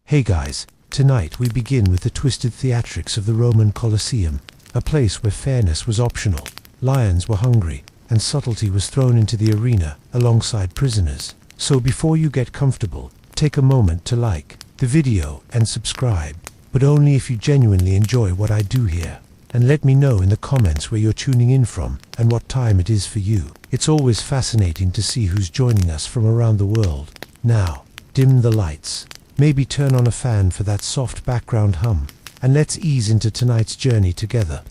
Hey guys, tonight we begin with the twisted theatrics of the Roman Colosseum, a place where fairness was optional, lions were hungry, and subtlety was thrown into the arena alongside prisoners. So before you get comfortable, take a moment to like the video and subscribe, but only if you genuinely enjoy what I do here. And let me know in the comments where you're tuning in from and what time it is for you. It's always fascinating to see who's joining us from around the world. Now, dim the lights. Maybe turn on a fan for that soft background hum, and let's ease into tonight's journey together.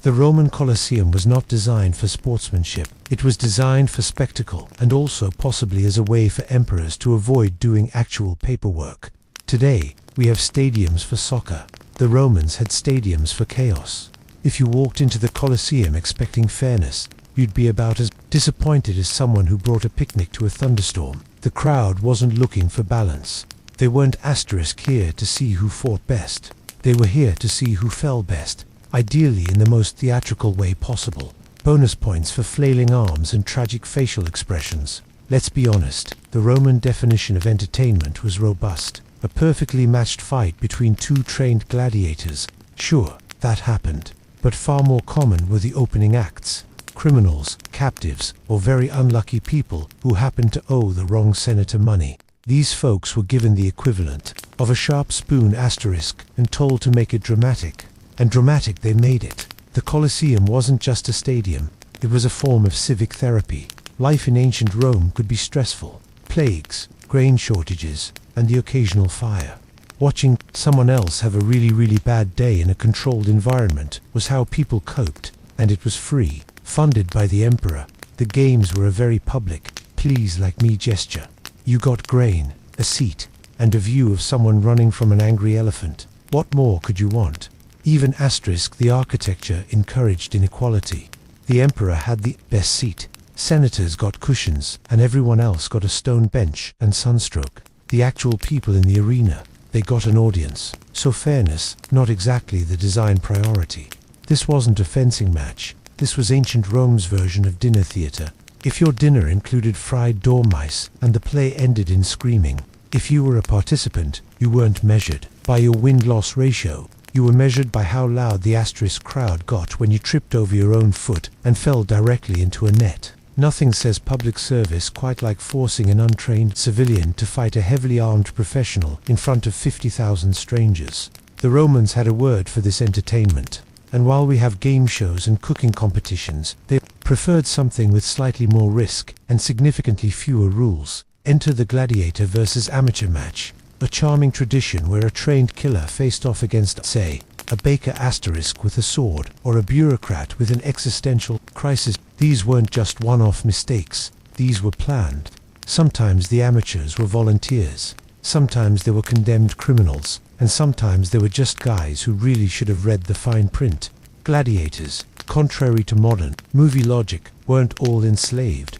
The Roman Colosseum was not designed for sportsmanship. It was designed for spectacle, and also possibly as a way for emperors to avoid doing actual paperwork. Today, we have stadiums for soccer. The Romans had stadiums for chaos. If you walked into the Colosseum expecting fairness, you'd be about as disappointed as someone who brought a picnic to a thunderstorm. The crowd wasn't looking for balance. They weren't here to see who fought best. They were here to see who fell best, ideally in the most theatrical way possible. Bonus points for flailing arms and tragic facial expressions. Let's be honest, the Roman definition of entertainment was robust. A perfectly matched fight between two trained gladiators. Sure, that happened. But far more common were the opening acts. Criminals, captives, or very unlucky people who happened to owe the wrong senator money. These folks were given the equivalent of a sharp spoon asterisk and told to make it dramatic. And dramatic they made it. The Colosseum wasn't just a stadium, it was a form of civic therapy. Life in ancient Rome could be stressful. Plagues, grain shortages, and the occasional fire. Watching someone else have a really bad day in a controlled environment was how people coped, and it was free, funded by the emperor. The games were a very public, please like me gesture. You got grain, a seat, and a view of someone running from an angry elephant. What more could you want? Even the architecture encouraged inequality. The emperor had the best seat. Senators got cushions, and everyone else got a stone bench and sunstroke. The actual people in the arena, they got an audience. So fairness, not exactly the design priority. This wasn't a fencing match. This was ancient Rome's version of dinner theater. If your dinner included fried dormice and the play ended in screaming, if you were a participant, you weren't measured by your win-loss ratio. You were measured by how loud the crowd got when you tripped over your own foot and fell directly into a net. Nothing says public service quite like forcing an untrained civilian to fight a heavily armed professional in front of 50,000 strangers. The Romans had a word for this entertainment, and while we have game shows and cooking competitions, they preferred something with slightly more risk and significantly fewer rules. Enter the gladiator versus amateur match, a charming tradition where a trained killer faced off against, say, a baker asterisk with a sword, or a bureaucrat with an existential crisis. These weren't just one-off mistakes, these were planned. Sometimes the amateurs were volunteers, sometimes they were condemned criminals, and sometimes they were just guys who really should have read the fine print. Gladiators, contrary to modern movie logic, weren't all enslaved.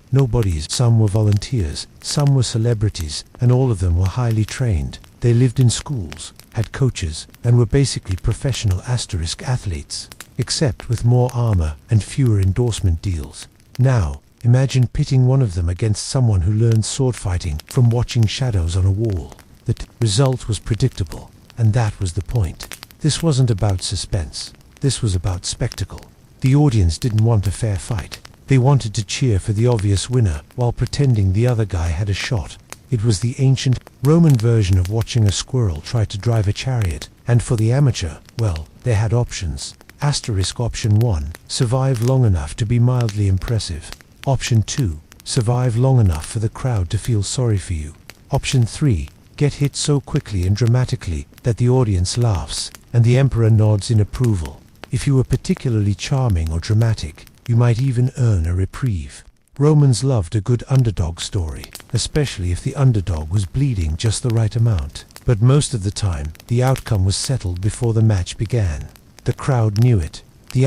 Some were volunteers, some were celebrities, and all of them were highly trained. They lived in schools, had coaches, and were basically professional athletes, except with more armor and fewer endorsement deals. Now, imagine pitting one of them against someone who learned sword fighting from watching shadows on a wall. The result was predictable, and that was the point. This wasn't about suspense. This was about spectacle. The audience didn't want a fair fight. They wanted to cheer for the obvious winner while pretending the other guy had a shot. It was the ancient Roman version of watching a squirrel try to drive a chariot, and for the amateur, well, they had options. Option 1, survive long enough to be mildly impressive. Option 2, survive long enough for the crowd to feel sorry for you. Option 3, get hit so quickly and dramatically that the audience laughs, and the emperor nods in approval. If you were particularly charming or dramatic, you might even earn a reprieve. Romans loved a good underdog story, especially if the underdog was bleeding just the right amount. But most of the time, the outcome was settled before the match began. The crowd knew it. The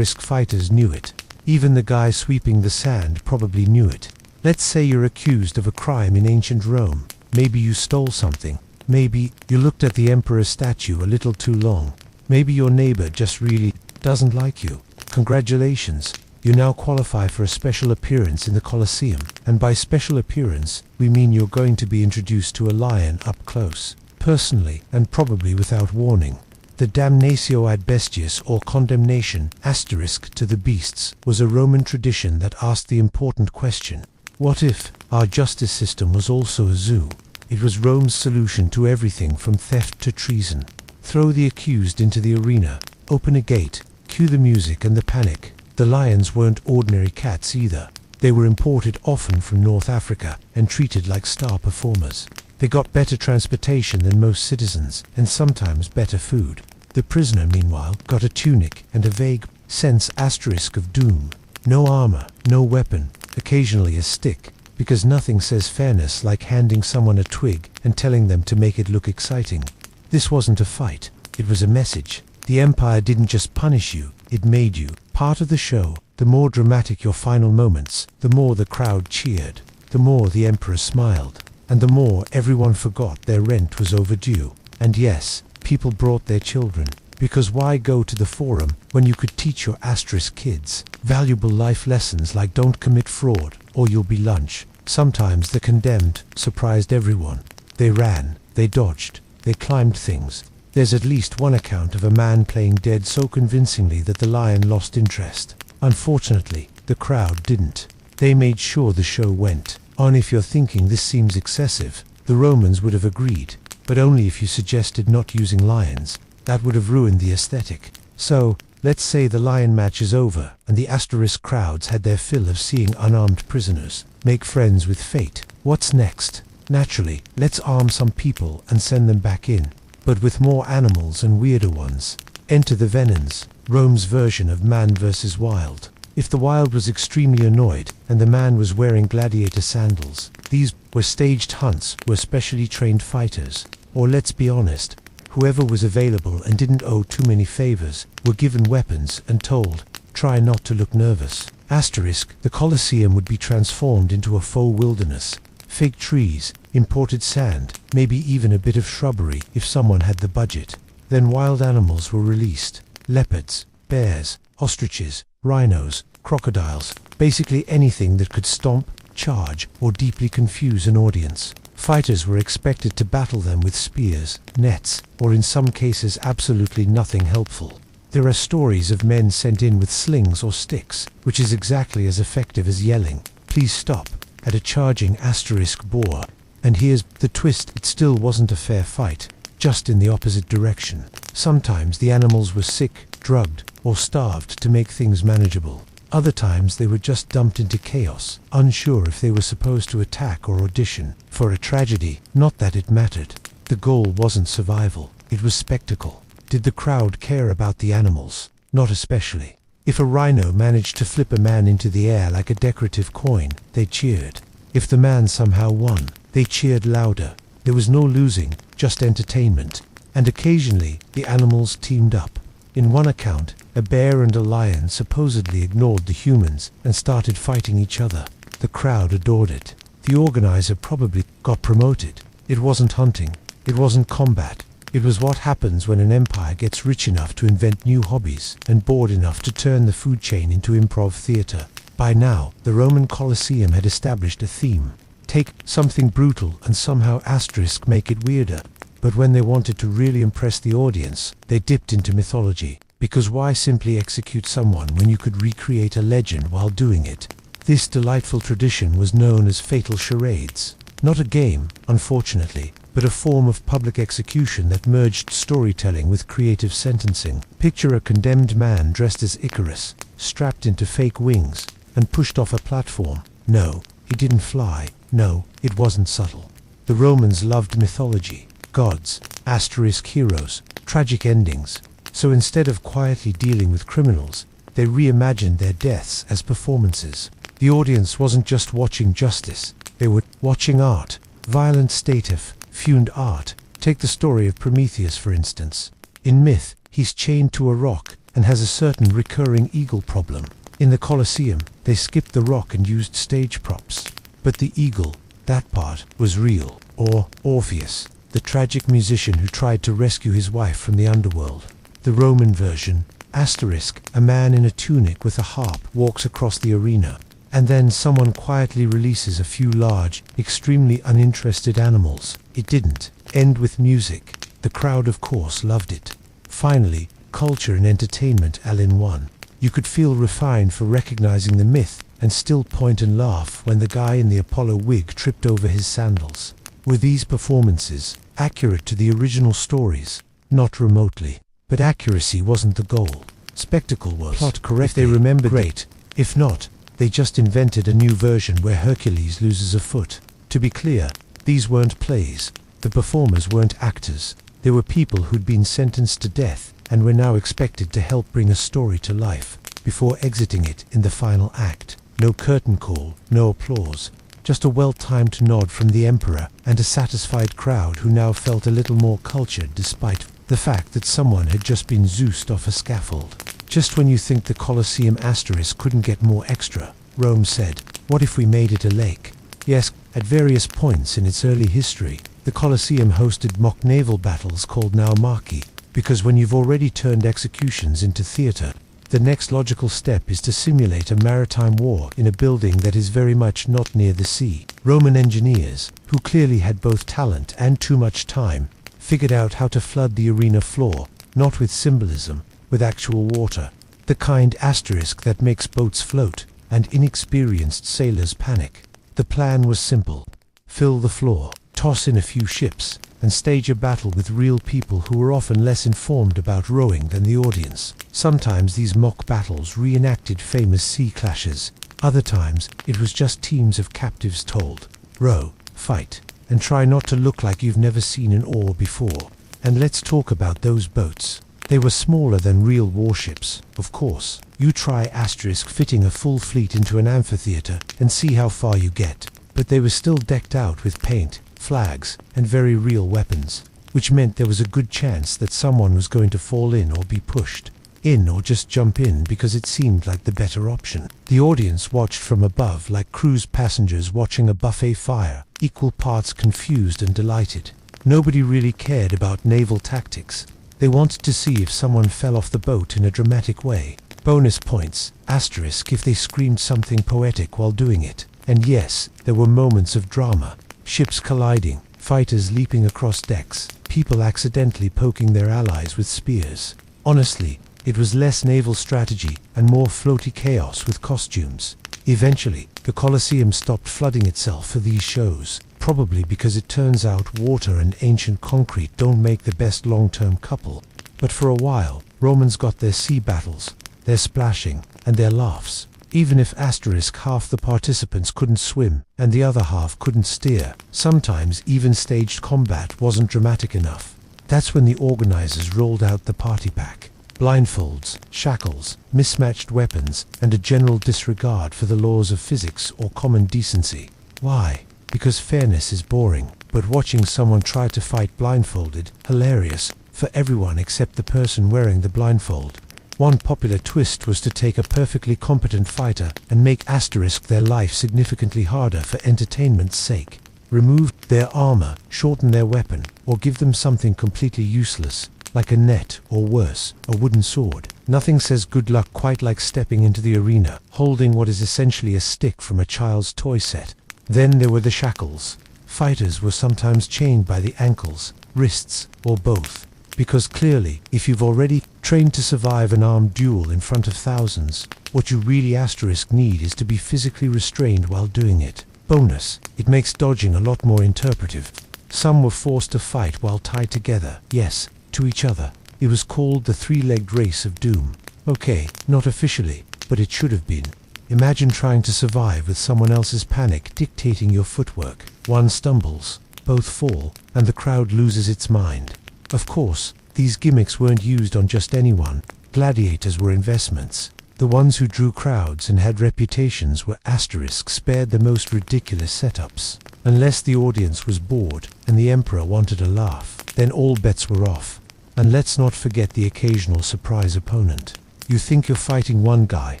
fighters knew it. Even the guy sweeping the sand probably knew it. Let's say you're accused of a crime in ancient Rome. Maybe you stole something. Maybe you looked at the emperor's statue a little too long. Maybe your neighbor just really doesn't like you. Congratulations. You now qualify for a special appearance in the Colosseum. And by special appearance, we mean you're going to be introduced to a lion up close. personally and probably without warning. The damnatio ad bestias, or condemnation asterisk to the beasts, was a Roman tradition that asked the important question: what if our justice system was also a zoo? It was Rome's solution to everything from theft to treason. Throw the accused into the arena, open a gate, cue the music and the panic. The lions weren't ordinary cats either. They were imported often from North Africa and treated like star performers. They got better transportation than most citizens, and sometimes better food. The prisoner, meanwhile, got a tunic and a vague sense asterisk of doom. No armor, no weapon, occasionally a stick, because nothing says fairness like handing someone a twig and telling them to make it look exciting. This wasn't a fight, it was a message. The empire didn't just punish you, it made you part of the show. The more dramatic your final moments, the more the crowd cheered, the more the emperor smiled, and the more everyone forgot their rent was overdue. And yes, people brought their children, because why go to the forum when you could teach your asterisk kids valuable life lessons like don't commit fraud or you'll be lunch. Sometimes the condemned surprised everyone. They ran, they dodged, they climbed things. There's at least one account of a man playing dead so convincingly that the lion lost interest. Unfortunately, the crowd didn't. They made sure the show went on. If you're thinking this seems excessive, the Romans would have agreed, but only if you suggested not using lions. That would have ruined the aesthetic. So, let's say the lion match is over, and the asterisk crowds had their fill of seeing unarmed prisoners make friends with fate. What's next? Naturally, let's arm some people and send them back in, but with more animals and weirder ones. Enter the Venons, Rome's version of man versus wild. If the wild was extremely annoyed, and the man was wearing gladiator sandals, these were staged hunts where specially trained fighters, or let's be honest, whoever was available and didn't owe too many favors, were given weapons and told, try not to look nervous. Asterisk, the Colosseum would be transformed into a faux wilderness. Fake trees, imported sand, maybe even a bit of shrubbery if someone had the budget. Then wild animals were released. Leopards, bears, ostriches, rhinos, crocodiles, basically anything that could stomp, charge, or deeply confuse an audience. Fighters were expected to battle them with spears, nets, or in some cases absolutely nothing helpful. There are stories of men sent in with slings or sticks, which is exactly as effective as yelling, "Please stop," at a charging asterisk boar. And here's the twist, it still wasn't a fair fight, just in the opposite direction. Sometimes the animals were sick, drugged, or starved to make things manageable. Other times they were just dumped into chaos, unsure if they were supposed to attack or audition for a tragedy. Not that it mattered. The goal wasn't survival, it was spectacle. Did the crowd care about the animals? Not especially. If a rhino managed to flip a man into the air like a decorative coin, they cheered. If the man somehow won, they cheered louder. There was no losing, just entertainment. And occasionally, the animals teamed up. In one account, a bear and a lion supposedly ignored the humans and started fighting each other. The crowd adored it. The organizer probably got promoted. It wasn't hunting. It wasn't combat. It was what happens when an empire gets rich enough to invent new hobbies and bored enough to turn the food chain into improv theater. By now, the Roman Colosseum had established a theme. Take something brutal and somehow asterisk make it weirder. But when they wanted to really impress the audience, they dipped into mythology. Because why simply execute someone when you could recreate a legend while doing it? This delightful tradition was known as fatal charades. Not a game, unfortunately, but a form of public execution that merged storytelling with creative sentencing. Picture a condemned man dressed as Icarus, strapped into fake wings, and pushed off a platform. No, he didn't fly. No, it wasn't subtle. The Romans loved mythology. Gods, asterisk heroes, tragic endings. So instead of quietly dealing with criminals, they reimagined their deaths as performances. The audience wasn't just watching justice, they were watching art. Violent stative, fumed art. Take the story of Prometheus, for instance. In myth, he's chained to a rock and has a certain recurring eagle problem. In the Colosseum, they skipped the rock and used stage props. But the eagle, that part, was real. Or Orpheus, the tragic musician who tried to rescue his wife from the underworld. The Roman version, asterisk, a man in a tunic with a harp walks across the arena, and then someone quietly releases a few large, extremely uninterested animals. It didn't end with music. The crowd, of course, loved it. Finally, culture and entertainment all in one. You could feel refined for recognizing the myth and still point and laugh when the guy in the Apollo wig tripped over his sandals. Were these performances accurate to the original stories? Not remotely. But accuracy wasn't the goal. Spectacle was. Plot correct. If they remembered, great. If not, they just invented a new version where Hercules loses a foot. To be clear, these weren't plays. The performers weren't actors. They were people who'd been sentenced to death and were now expected to help bring a story to life before exiting it in the final act. No curtain call, no applause. Just a well-timed nod from the emperor and a satisfied crowd who now felt a little more cultured despite the fact that someone had just been Zeused off a scaffold. Just when you think the Colosseum asterisk couldn't get more extra, Rome said, "What if we made it a lake?" Yes, at various points in its early history, the Colosseum hosted mock naval battles called naumachii, because when you've already turned executions into theater, the next logical step is to simulate a maritime war in a building that is very much not near the sea. Roman engineers, who clearly had both talent and too much time, figured out how to flood the arena floor, not with symbolism, with actual water, the kind asterisk that makes boats float and inexperienced sailors panic. The plan was simple. Fill the floor, toss in a few ships, and stage a battle with real people who were often less informed about rowing than the audience. Sometimes these mock battles reenacted famous sea clashes. Other times, it was just teams of captives told, row, fight, and try not to look like you've never seen an oar before. And let's talk about those boats. They were smaller than real warships, of course. You try asterisk fitting a full fleet into an amphitheater and see how far you get. But they were still decked out with paint, flags, and very real weapons, which meant there was a good chance that someone was going to fall in or be pushed in or just jump in because it seemed like the better option. The audience watched from above like cruise passengers watching a buffet fire, equal parts confused and delighted. Nobody really cared about naval tactics. They wanted to see if someone fell off the boat in a dramatic way. Bonus points, asterisk if they screamed something poetic while doing it. And yes, there were moments of drama. Ships colliding, fighters leaping across decks, people accidentally poking their allies with spears. Honestly, it was less naval strategy and more floaty chaos with costumes. Eventually, the Colosseum stopped flooding itself for these shows, probably because it turns out water and ancient concrete don't make the best long-term couple. But for a while, Romans got their sea battles, their splashing, and their laughs. Even if asterisk half the participants couldn't swim and the other half couldn't steer, sometimes even staged combat wasn't dramatic enough. That's when the organizers rolled out the party pack. Blindfolds, shackles, mismatched weapons, and a general disregard for the laws of physics or common decency. Why? Because fairness is boring, but watching someone try to fight blindfolded, hilarious, for everyone except the person wearing the blindfold. One popular twist was to take a perfectly competent fighter and make asterisk their life significantly harder for entertainment's sake. Remove their armor, shorten their weapon, or give them something completely useless, like a net or worse, a wooden sword. Nothing says good luck quite like stepping into the arena, holding what is essentially a stick from a child's toy set. Then there were the shackles. Fighters were sometimes chained by the ankles, wrists, or both. Because clearly, if you've already trained to survive an armed duel in front of thousands, what you really asterisk need is to be physically restrained while doing it. Bonus, it makes dodging a lot more interpretive. Some were forced to fight while tied together, yes, to each other. It was called the three-legged race of doom. Okay, not officially, but it should have been. Imagine trying to survive with someone else's panic dictating your footwork. One stumbles, both fall, and the crowd loses its mind. Of course, these gimmicks weren't used on just anyone. Gladiators were investments. The ones who drew crowds and had reputations were asterisk spared the most ridiculous setups. Unless the audience was bored and the emperor wanted a laugh, then all bets were off. And let's not forget the occasional surprise opponent. You think you're fighting one guy,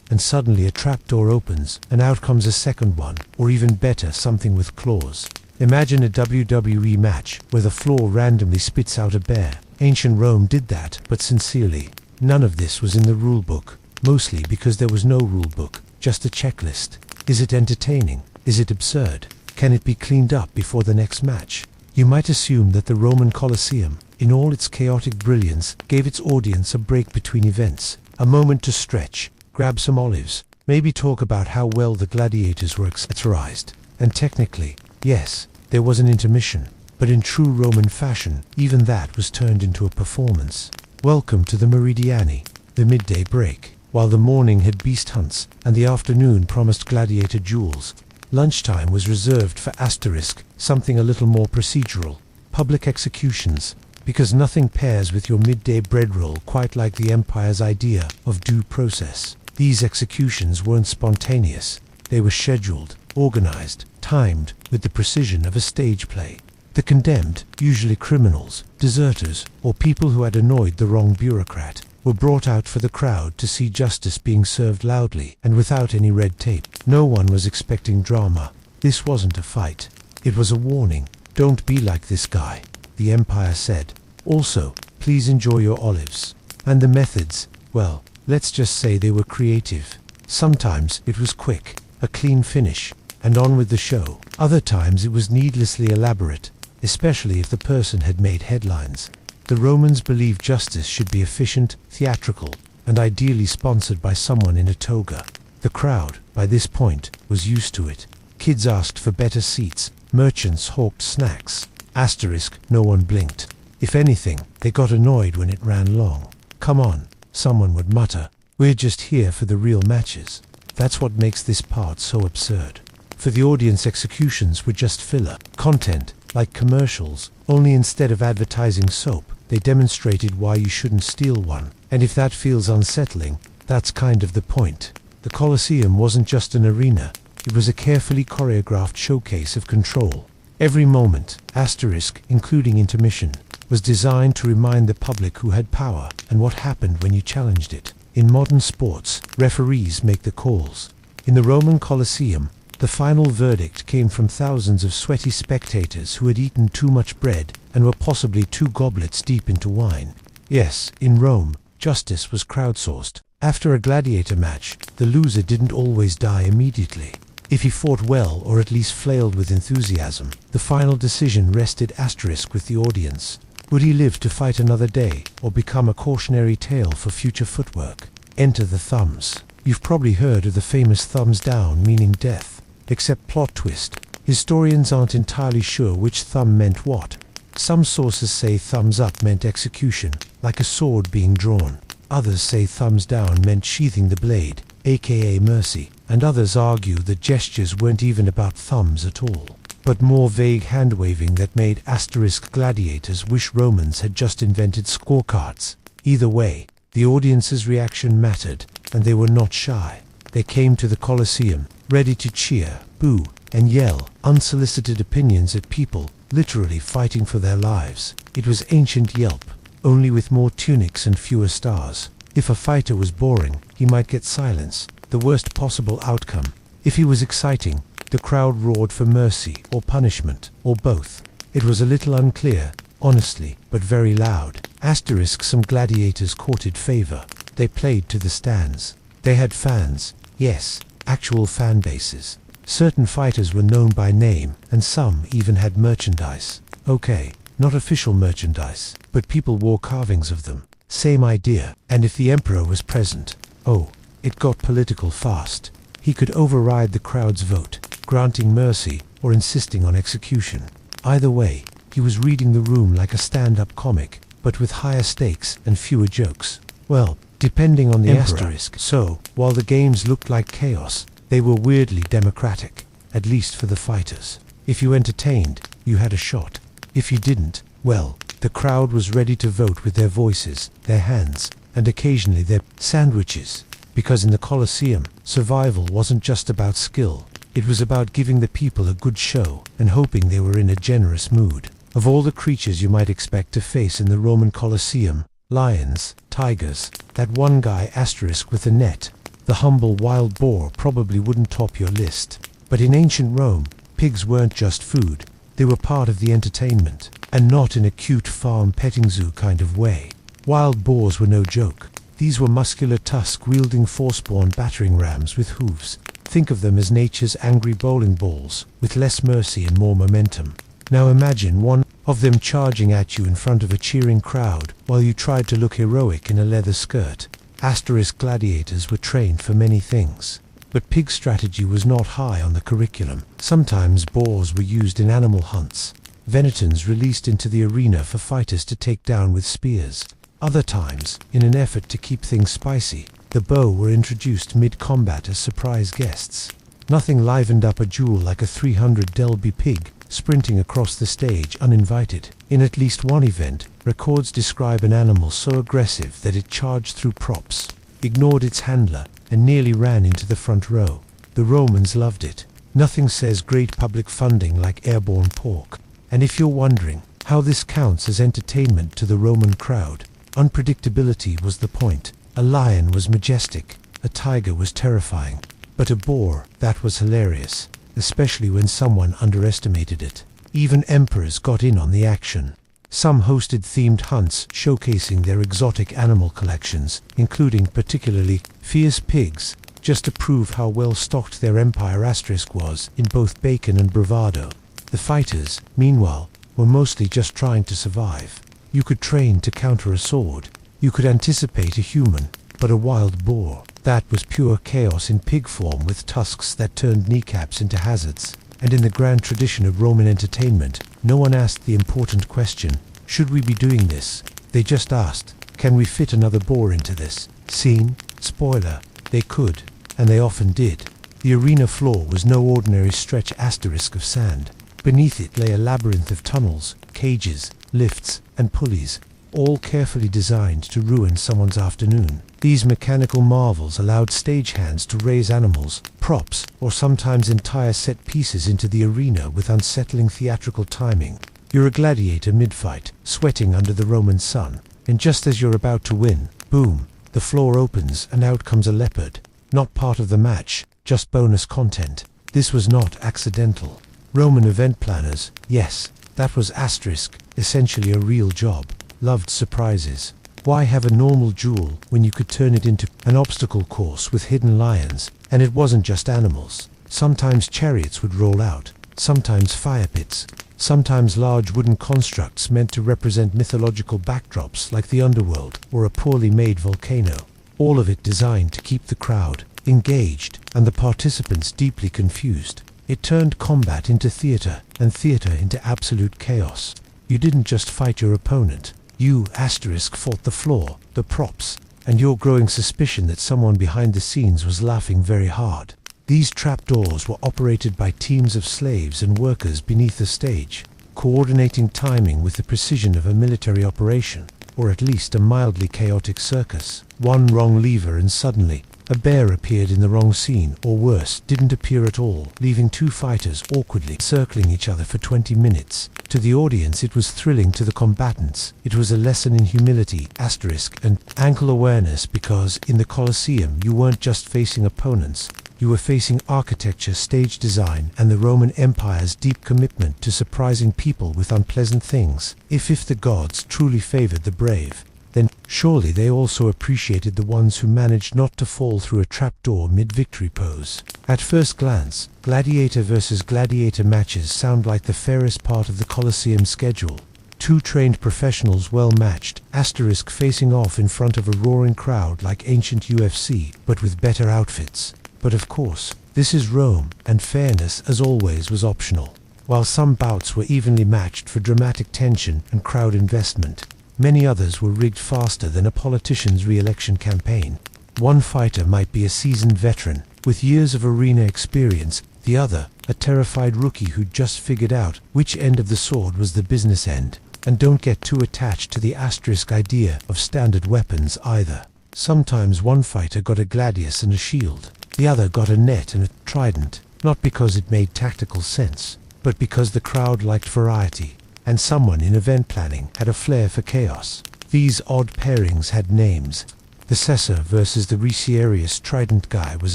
and suddenly a trapdoor opens, and out comes a second one, or even better, something with claws. Imagine a WWE match where the floor randomly spits out a bear. Ancient Rome did that, but sincerely. None of this was in the rulebook, mostly because there was no rulebook, just a checklist. Is it entertaining? Is it absurd? Can it be cleaned up before the next match? You might assume that the Roman Colosseum, in all its chaotic brilliance, gave its audience a break between events, a moment to stretch, grab some olives, maybe talk about how well the gladiators were accessorized. And technically, yes, there was an intermission, but in true Roman fashion, even that was turned into a performance. Welcome to the Meridiani, the midday break. While the morning had beast hunts, and the afternoon promised gladiator duels, lunchtime was reserved for asterisk, something a little more procedural, public executions, because nothing pairs with your midday bread roll quite like the empire's idea of due process. These executions weren't spontaneous. They were scheduled, organized, timed with the precision of a stage play. The condemned, usually criminals, deserters, or people who had annoyed the wrong bureaucrat, were brought out for the crowd to see justice being served loudly and without any red tape. No one was expecting drama. This wasn't a fight. It was a warning. Don't be like this guy, the Empire said. Also, please enjoy your olives. And the methods, well, let's just say they were creative. Sometimes it was quick, a clean finish, and on with the show. Other times it was needlessly elaborate, especially if the person had made headlines. The Romans believed justice should be efficient, theatrical, and ideally sponsored by someone in a toga. The crowd, by this point, was used to it. Kids asked for better seats, merchants hawked snacks. Asterisk, no one blinked. If anything, they got annoyed when it ran long. Come on, someone would mutter. We're just here for the real matches. That's what makes this part so absurd. For the audience, executions were just filler content, like commercials, only instead of advertising soap, they demonstrated why you shouldn't steal one. And if that feels unsettling, that's kind of the point. The Colosseum wasn't just an arena, it was a carefully choreographed showcase of control. Every moment, asterisk, including intermission, was designed to remind the public who had power and what happened when you challenged it. In modern sports, referees make the calls. In the Roman Colosseum, the final verdict came from thousands of sweaty spectators who had eaten too much bread and were possibly 2 goblets deep into wine. Yes, in Rome, justice was crowdsourced. After a gladiator match, the loser didn't always die immediately. If he fought well or at least flailed with enthusiasm, the final decision rested asterisk with the audience. Would he live to fight another day or become a cautionary tale for future footwork? Enter the thumbs. You've probably heard of the famous thumbs down meaning death. Except plot twist, historians aren't entirely sure which thumb meant what. Some sources say thumbs up meant execution, like a sword being drawn. Others say thumbs down meant sheathing the blade, aka mercy, and others argue that gestures weren't even about thumbs at all, but more vague hand-waving that made asterisk gladiators wish Romans had just invented scorecards. Either way, the audience's reaction mattered, and they were not shy. They came to the Colosseum, ready to cheer, boo, and yell unsolicited opinions at people literally fighting for their lives. It was ancient Yelp, only with more tunics and fewer stars. If a fighter was boring, he might get silence, the worst possible outcome. If he was exciting, the crowd roared for mercy or punishment, or both. It was a little unclear, honestly, but very loud. Asterisk, some gladiators courted favor. They played to the stands. They had fans, yes, actual fan bases. Certain fighters were known by name, and some even had merchandise. Okay, not official merchandise, but people wore carvings of them. Same idea. And if the emperor was present, oh, it got political fast. He could override the crowd's vote, granting mercy or insisting on execution. Either way, he was reading the room like a stand-up comic, but with higher stakes and fewer jokes. Well, depending on the asterisk. So, while the games looked like chaos, they were weirdly democratic, at least for the fighters. If you entertained, you had a shot. If you didn't, well, the crowd was ready to vote with their voices, their hands, and occasionally their sandwiches. Because in the Colosseum, survival wasn't just about skill. It was about giving the people a good show and hoping they were in a generous mood. Of all the creatures you might expect to face in the Roman Colosseum, lions, tigers, that one guy asterisk with a net, the humble wild boar probably wouldn't top your list. But in ancient Rome, pigs weren't just food. They were part of the entertainment, and not in a cute farm petting zoo kind of way. Wild boars were no joke. These were muscular tusk-wielding forspawn battering rams with hooves. Think of them as nature's angry bowling balls, with less mercy and more momentum. Now imagine one of them charging at you in front of a cheering crowd while you tried to look heroic in a leather skirt. Asterisk gladiators were trained for many things, but pig strategy was not high on the curriculum. Sometimes boars were used in animal hunts, venetons released into the arena for fighters to take down with spears. Other times, in an effort to keep things spicy, the bow were introduced mid-combat as surprise guests. Nothing livened up a duel like a 300 Delby pig sprinting across the stage uninvited. In at least one event, records describe an animal so aggressive that it charged through props, ignored its handler, and nearly ran into the front row. The Romans loved it. Nothing says great public funding like airborne pork. And if you're wondering how this counts as entertainment to the Roman crowd, unpredictability was the point. A lion was majestic, a tiger was terrifying, but a boar, that was hilarious, especially when someone underestimated it. Even emperors got in on the action. Some hosted themed hunts showcasing their exotic animal collections, including particularly fierce pigs, just to prove how well stocked their empire asterisk was in both bacon and bravado. The fighters, meanwhile, were mostly just trying to survive. You could train to counter a sword. You could anticipate a human, but a wild boar, that was pure chaos in pig form with tusks that turned kneecaps into hazards. And in the grand tradition of Roman entertainment, no one asked the important question, should we be doing this? They just asked, can we fit another boar into this scene? Spoiler, they could, and they often did. The arena floor was no ordinary stretch asterisk of sand. Beneath it lay a labyrinth of tunnels, cages, lifts, and pulleys, all carefully designed to ruin someone's afternoon. These mechanical marvels allowed stagehands to raise animals, props, or sometimes entire set pieces into the arena with unsettling theatrical timing. You're a gladiator mid-fight, sweating under the Roman sun, and just as you're about to win, boom, the floor opens and out comes a leopard. Not part of the match, just bonus content. This was not accidental. Roman event planners, yes, that was asterisk, essentially a real job, loved surprises. Why have a normal duel when you could turn it into an obstacle course with hidden lions? And it wasn't just animals. Sometimes chariots would roll out, sometimes fire pits, sometimes large wooden constructs meant to represent mythological backdrops like the underworld or a poorly made volcano. All of it designed to keep the crowd engaged and the participants deeply confused. It turned combat into theater and theater into absolute chaos. You didn't just fight your opponent. You, asterisk, fought the floor, the props, and your growing suspicion that someone behind the scenes was laughing very hard. These trapdoors were operated by teams of slaves and workers beneath the stage, coordinating timing with the precision of a military operation, or at least a mildly chaotic circus. One wrong lever and suddenly, a bear appeared in the wrong scene, or worse, didn't appear at all, leaving two fighters awkwardly circling each other for 20 minutes. To the audience it was thrilling, to the combatants it was a lesson in humility, asterisk, and ankle awareness, because in the Colosseum you weren't just facing opponents, you were facing architecture, stage design, and the Roman Empire's deep commitment to surprising people with unpleasant things. If the gods truly favored the brave, then surely they also appreciated the ones who managed not to fall through a trapdoor mid-victory pose. At first glance, gladiator versus gladiator matches sound like the fairest part of the Colosseum schedule. Two trained professionals well matched, asterisk, facing off in front of a roaring crowd like ancient UFC, but with better outfits. But of course, this is Rome, and fairness, as always, was optional. While some bouts were evenly matched for dramatic tension and crowd investment, many others were rigged faster than a politician's re-election campaign. One fighter might be a seasoned veteran, with years of arena experience, the other, a terrified rookie who'd just figured out which end of the sword was the business end. And don't get too attached to the asterisk idea of standard weapons either. Sometimes one fighter got a gladius and a shield, the other got a net and a trident, not because it made tactical sense, but because the crowd liked variety, and someone in event planning had a flair for chaos. These odd pairings had names. The Caesar versus the Ricierius trident guy was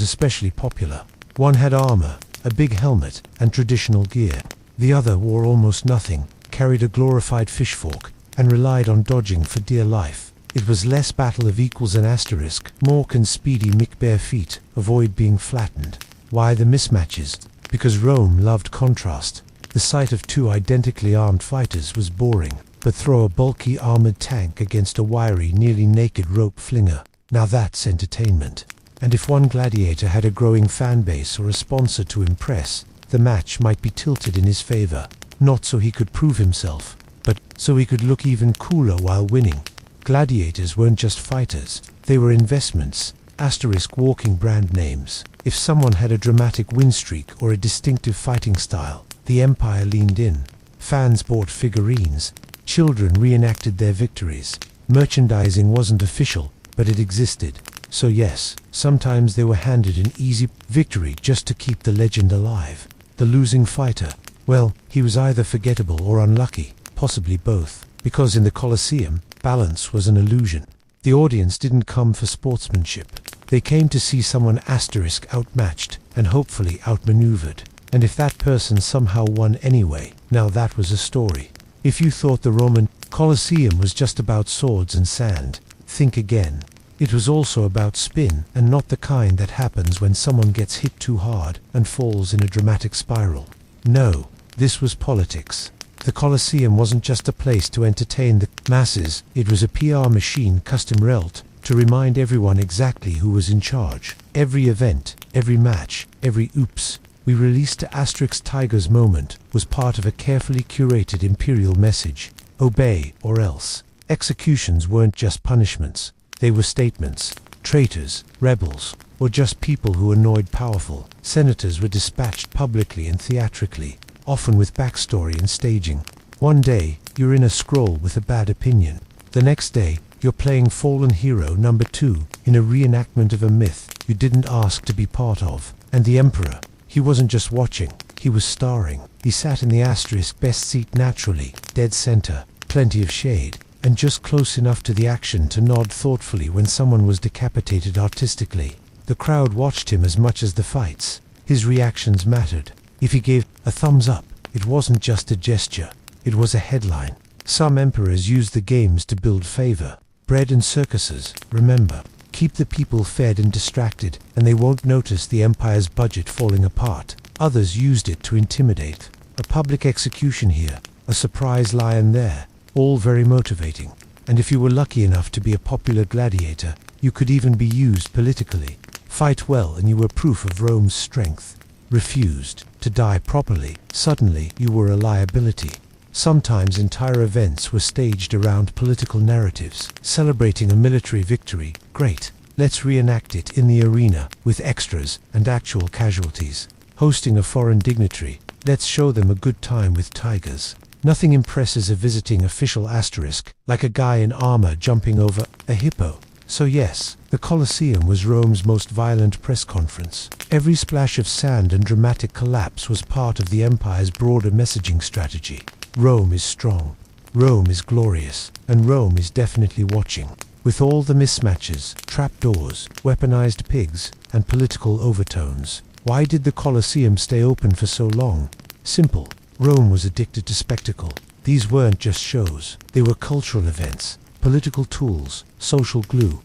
especially popular. One had armor, a big helmet, and traditional gear. The other wore almost nothing, carried a glorified fish fork, and relied on dodging for dear life. It was less battle of equals and asterisk, more can speedy Mick bare feet avoid being flattened. Why the mismatches? Because Rome loved contrast. The sight of two identically armed fighters was boring, but throw a bulky armored tank against a wiry, nearly naked rope flinger. Now that's entertainment. And if one gladiator had a growing fan base or a sponsor to impress, the match might be tilted in his favor. Not so he could prove himself, but so he could look even cooler while winning. Gladiators weren't just fighters, they were investments, asterisk walking brand names. If someone had a dramatic win streak or a distinctive fighting style, the empire leaned in. Fans bought figurines, children reenacted their victories. Merchandising wasn't official, but it existed. So yes, sometimes they were handed an easy victory just to keep the legend alive. The losing fighter, well, he was either forgettable or unlucky, possibly both, because in the Colosseum, balance was an illusion. The audience didn't come for sportsmanship. They came to see someone asterisk outmatched and hopefully outmaneuvered. And if that person somehow won anyway, now that was a story. If you thought the Roman Colosseum was just about swords and sand, think again. It was also about spin, and not the kind that happens when someone gets hit too hard and falls in a dramatic spiral. No, this was politics. The Colosseum wasn't just a place to entertain the masses, it was a PR machine custom-built to remind everyone exactly who was in charge. Every event, every match, every oops we released to Asterix Tiger's moment was part of a carefully curated imperial message. Obey or else. Executions weren't just punishments, they were statements. Traitors, rebels, or just people who annoyed powerful senators were dispatched publicly and theatrically, often with backstory and staging. One day, you're in a scroll with a bad opinion. The next day, you're playing Fallen Hero number 2 in a reenactment of a myth you didn't ask to be part of. And the Emperor, he wasn't just watching, he was starring. He sat in the asterisk best seat naturally, dead center, plenty of shade, and just close enough to the action to nod thoughtfully when someone was decapitated artistically. The crowd watched him as much as the fights. His reactions mattered. If he gave a thumbs up, it wasn't just a gesture, it was a headline. Some emperors used the games to build favor. Bread and circuses, remember, keep the people fed and distracted, and they won't notice the empire's budget falling apart. Others used it to intimidate. A public execution here, a surprise lion there, all very motivating. And if you were lucky enough to be a popular gladiator, you could even be used politically. Fight well and you were proof of Rome's strength. Refused to die properly, suddenly you were a liability. Sometimes entire events were staged around political narratives. Celebrating a military victory, great. Let's reenact it in the arena, with extras and actual casualties. Hosting a foreign dignitary, let's show them a good time with tigers. Nothing impresses a visiting official asterisk like a guy in armor jumping over a hippo. So yes, the Colosseum was Rome's most violent press conference. Every splash of sand and dramatic collapse was part of the empire's broader messaging strategy. Rome is strong, Rome is glorious, and Rome is definitely watching. With all the mismatches, trapdoors, weaponized pigs, and political overtones. Why did the Colosseum stay open for so long? Simple. Rome was addicted to spectacle. These weren't just shows, they were cultural events, political tools, social glue,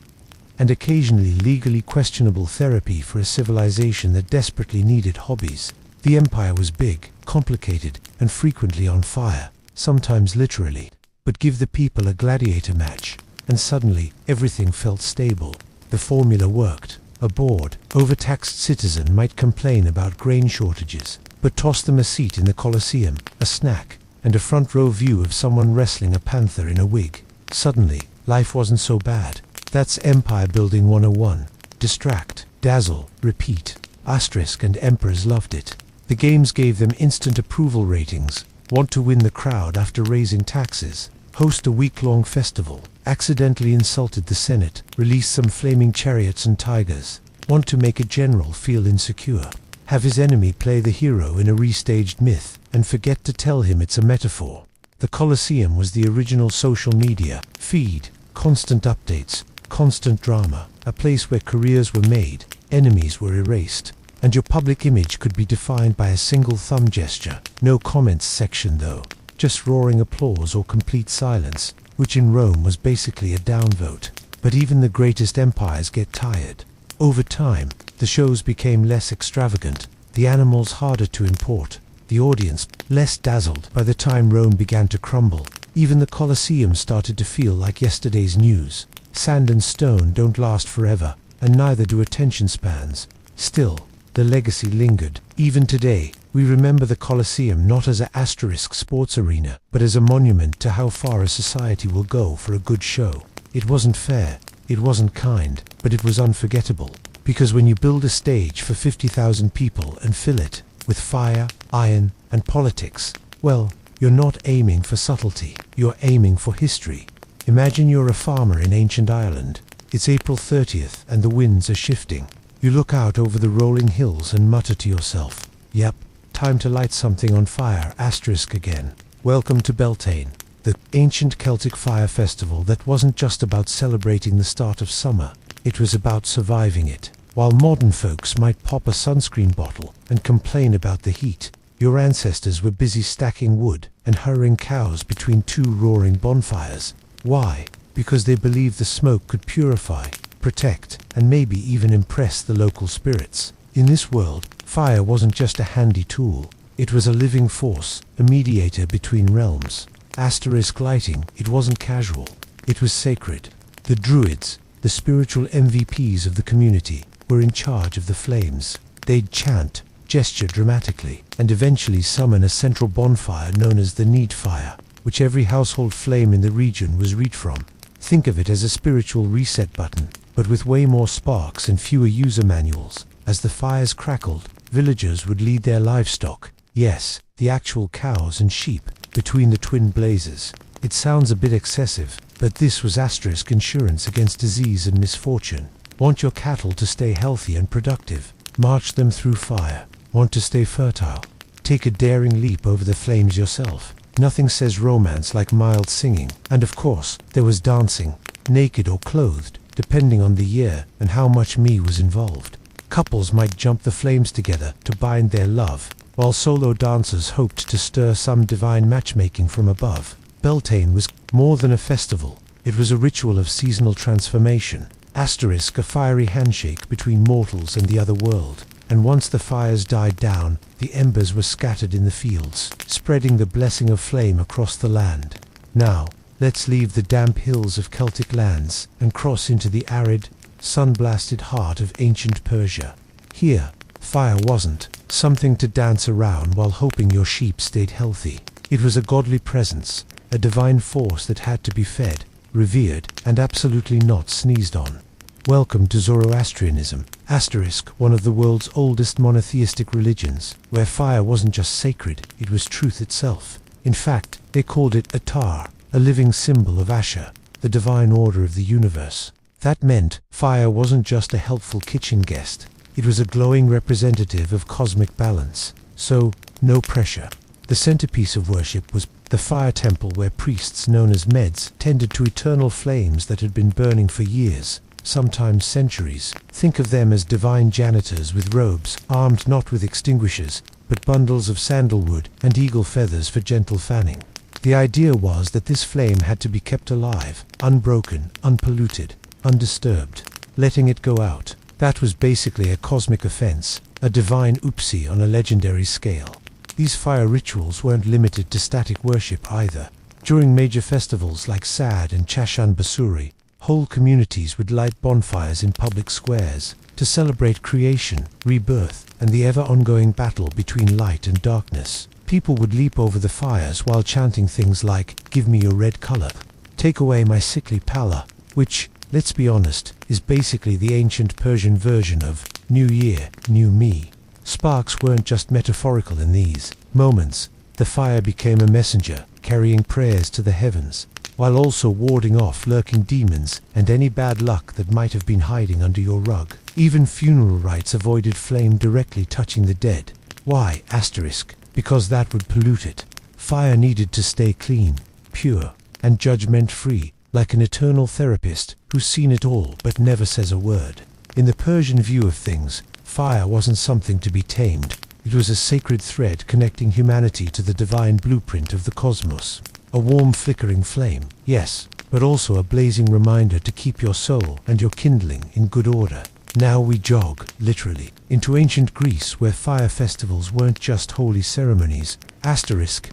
and occasionally legally questionable therapy for a civilization that desperately needed hobbies. The empire was big, complicated, and frequently on fire, sometimes literally. But give the people a gladiator match, and suddenly everything felt stable. The formula worked. A bored, overtaxed citizen might complain about grain shortages, but toss them a seat in the Colosseum, a snack, and a front row view of someone wrestling a panther in a wig. Suddenly, life wasn't so bad. That's Empire Building 101. Distract, dazzle, repeat. Asterisk and emperors loved it. The games gave them instant approval ratings. Want to win the crowd after raising taxes. Host a week-long festival. Accidentally insulted the Senate. Release some flaming chariots and tigers. Want to make a general feel insecure. Have his enemy play the hero in a restaged myth, and forget to tell him it's a metaphor. The Colosseum was the original social media feed. Constant updates, constant drama. A place where careers were made, enemies were erased, and your public image could be defined by a single thumb gesture. No comments section though, just roaring applause or complete silence, which in Rome was basically a downvote. But even the greatest empires get tired. Over time, the shows became less extravagant, the animals harder to import, the audience less dazzled. By the time Rome began to crumble, even the Colosseum started to feel like yesterday's news. Sand and stone don't last forever, and neither do attention spans. Still, the legacy lingered. Even today, we remember the Colosseum not as an asterisk sports arena, but as a monument to how far a society will go for a good show. It wasn't fair, it wasn't kind, but it was unforgettable. Because when you build a stage for 50,000 people and fill it with fire, iron, and politics, well, you're not aiming for subtlety, you're aiming for history. Imagine you're a farmer in ancient Ireland. It's April 30th and the winds are shifting. You look out over the rolling hills and mutter to yourself, "Yep, time to light something on fire, asterisk again." Welcome to Beltane, the ancient Celtic fire festival that wasn't just about celebrating the start of summer, it was about surviving it. While modern folks might pop a sunscreen bottle and complain about the heat, your ancestors were busy stacking wood and hurrying cows between two roaring bonfires. Why? Because they believed the smoke could purify, protect, and maybe even impress the local spirits. In this world, fire wasn't just a handy tool, it was a living force, a mediator between realms. Asterisk lighting, it wasn't casual, it was sacred. The Druids, the spiritual MVPs of the community, were in charge of the flames. They'd chant, gesture dramatically, and eventually summon a central bonfire known as the Need Fire, which every household flame in the region was read from. Think of it as a spiritual reset button, but with way more sparks and fewer user manuals. As the fires crackled, villagers would lead their livestock, yes, the actual cows and sheep, between the twin blazes. It sounds a bit excessive, but this was asterisk insurance against disease and misfortune. Want your cattle to stay healthy and productive? March them through fire. Want to stay fertile? Take a daring leap over the flames yourself. Nothing says romance like mild singing, and of course, there was dancing, naked or clothed, depending on the year and how much me was involved. Couples might jump the flames together to bind their love, while solo dancers hoped to stir some divine matchmaking from above. Beltane was more than a festival, it was a ritual of seasonal transformation. Asterisk a fiery handshake between mortals and the other world. And once the fires died down, the embers were scattered in the fields, spreading the blessing of flame across the land. Now, let's leave the damp hills of Celtic lands and cross into the arid, sun-blasted heart of ancient Persia. Here, fire wasn't something to dance around while hoping your sheep stayed healthy. It was a godly presence, a divine force that had to be fed, revered, and absolutely not sneezed on. Welcome to Zoroastrianism, asterisk one of the world's oldest monotheistic religions, where fire wasn't just sacred, it was truth itself. In fact, they called it Atar, a living symbol of Asher, the divine order of the universe. That meant fire wasn't just a helpful kitchen guest, it was a glowing representative of cosmic balance. So, no pressure. The centerpiece of worship was the fire temple, where priests known as Meds tended to eternal flames that had been burning for years, sometimes centuries. Think of them as divine janitors with robes, armed not with extinguishers, but bundles of sandalwood and eagle feathers for gentle fanning. The idea was that this flame had to be kept alive, unbroken, unpolluted, undisturbed. Letting it go out, that was basically a cosmic offense, a divine oopsie on a legendary scale. These fire rituals weren't limited to static worship either. During major festivals like Sad and Chashan Basuri, whole communities would light bonfires in public squares to celebrate creation, rebirth, and the ever-ongoing battle between light and darkness. People would leap over the fires while chanting things like, "Give me your red color," "Take away my sickly pallor," which, let's be honest, is basically the ancient Persian version of New Year, New Me. Sparks weren't just metaphorical in these moments. The fire became a messenger, carrying prayers to the heavens, while also warding off lurking demons and any bad luck that might have been hiding under your rug. Even funeral rites avoided flame directly touching the dead. Why? Asterisk. Because that would pollute it. Fire needed to stay clean, pure, and judgment-free, like an eternal therapist who's seen it all but never says a word. In the Persian view of things, fire wasn't something to be tamed. It was a sacred thread connecting humanity to the divine blueprint of the cosmos. A warm flickering flame, yes, but also a blazing reminder to keep your soul and your kindling in good order. Now we jog, literally, into ancient Greece where fire festivals weren't just holy ceremonies.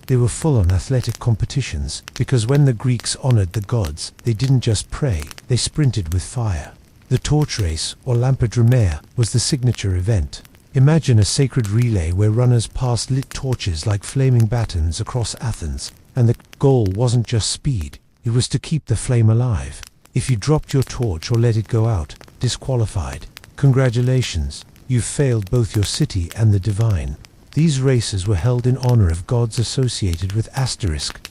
They were full-on athletic competitions, because when the Greeks honored the gods, they didn't just pray, they sprinted with fire. The torch race, or Lampedramea, was the signature event. Imagine a sacred relay where runners passed lit torches like flaming batons across Athens, and the goal wasn't just speed, it was to keep the flame alive. If you dropped your torch or let it go out, disqualified. Congratulations, you've failed both your city and the divine. These races were held in honor of gods associated with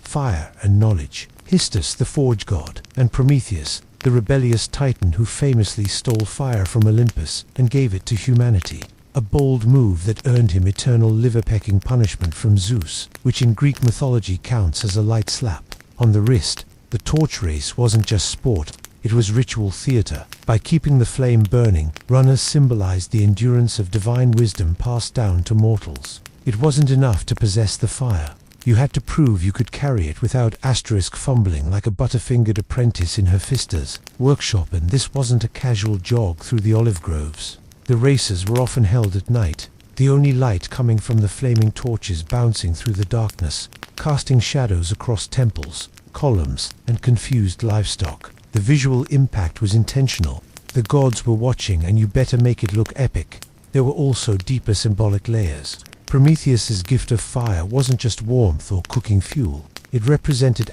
fire and knowledge. Histus, the forge god, and Prometheus, the rebellious titan who famously stole fire from Olympus and gave it to humanity. A bold move that earned him eternal liver-pecking punishment from Zeus, which in Greek mythology counts as a light slap on the wrist. The torch race wasn't just sport, it was ritual theater. By keeping the flame burning, runners symbolized the endurance of divine wisdom passed down to mortals. It wasn't enough to possess the fire. You had to prove you could carry it without fumbling like a butterfingered apprentice in Hephaestus' workshop, and this wasn't a casual jog through the olive groves. The races were often held at night, the only light coming from the flaming torches bouncing through the darkness, casting shadows across temples, columns, and confused livestock. The visual impact was intentional. The gods were watching, and you better make it look epic. There were also deeper symbolic layers. Prometheus's gift of fire wasn't just warmth or cooking fuel. It represented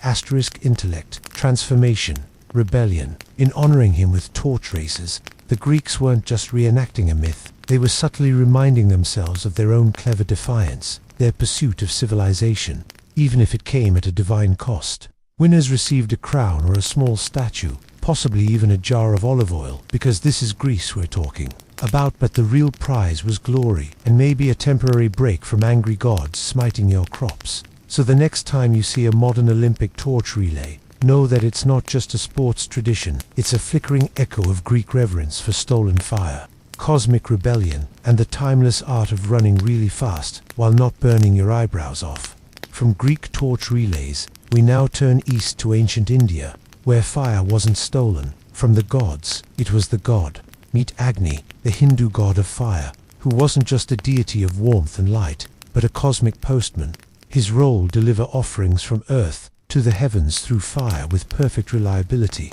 intellect, transformation, rebellion. In honoring him with torch races, the Greeks weren't just reenacting a myth. They were subtly reminding themselves of their own clever defiance, their pursuit of civilization, even if it came at a divine cost. Winners received a crown or a small statue, possibly even a jar of olive oil, because this is Greece we're talking about, but the real prize was glory, and maybe a temporary break from angry gods smiting your crops. So the next time you see a modern Olympic torch relay, know that it's not just a sports tradition, it's a flickering echo of Greek reverence for stolen fire, cosmic rebellion, and the timeless art of running really fast while not burning your eyebrows off. From Greek torch relays, we now turn east to ancient India, where fire wasn't stolen from the gods, it was the god. Meet Agni, the Hindu god of fire, who wasn't just a deity of warmth and light, but a cosmic postman. His role: deliver offerings from earth to the heavens through fire with perfect reliability.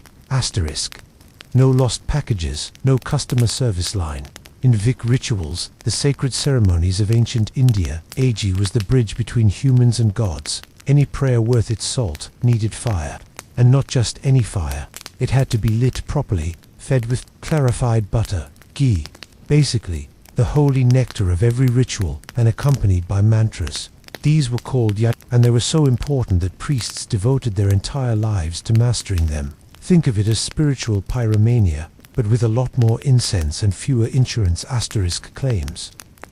No lost packages, no customer service line. In Vedic rituals, the sacred ceremonies of ancient India, Ag was the bridge between humans and gods. Any prayer worth its salt needed fire. And not just any fire. It had to be lit properly, fed with clarified butter, ghee. Basically, the holy nectar of every ritual, and accompanied by mantras. These were called yajna, and they were so important that priests devoted their entire lives to mastering them. Think of it as spiritual pyromania, but with a lot more incense and fewer insurance claims.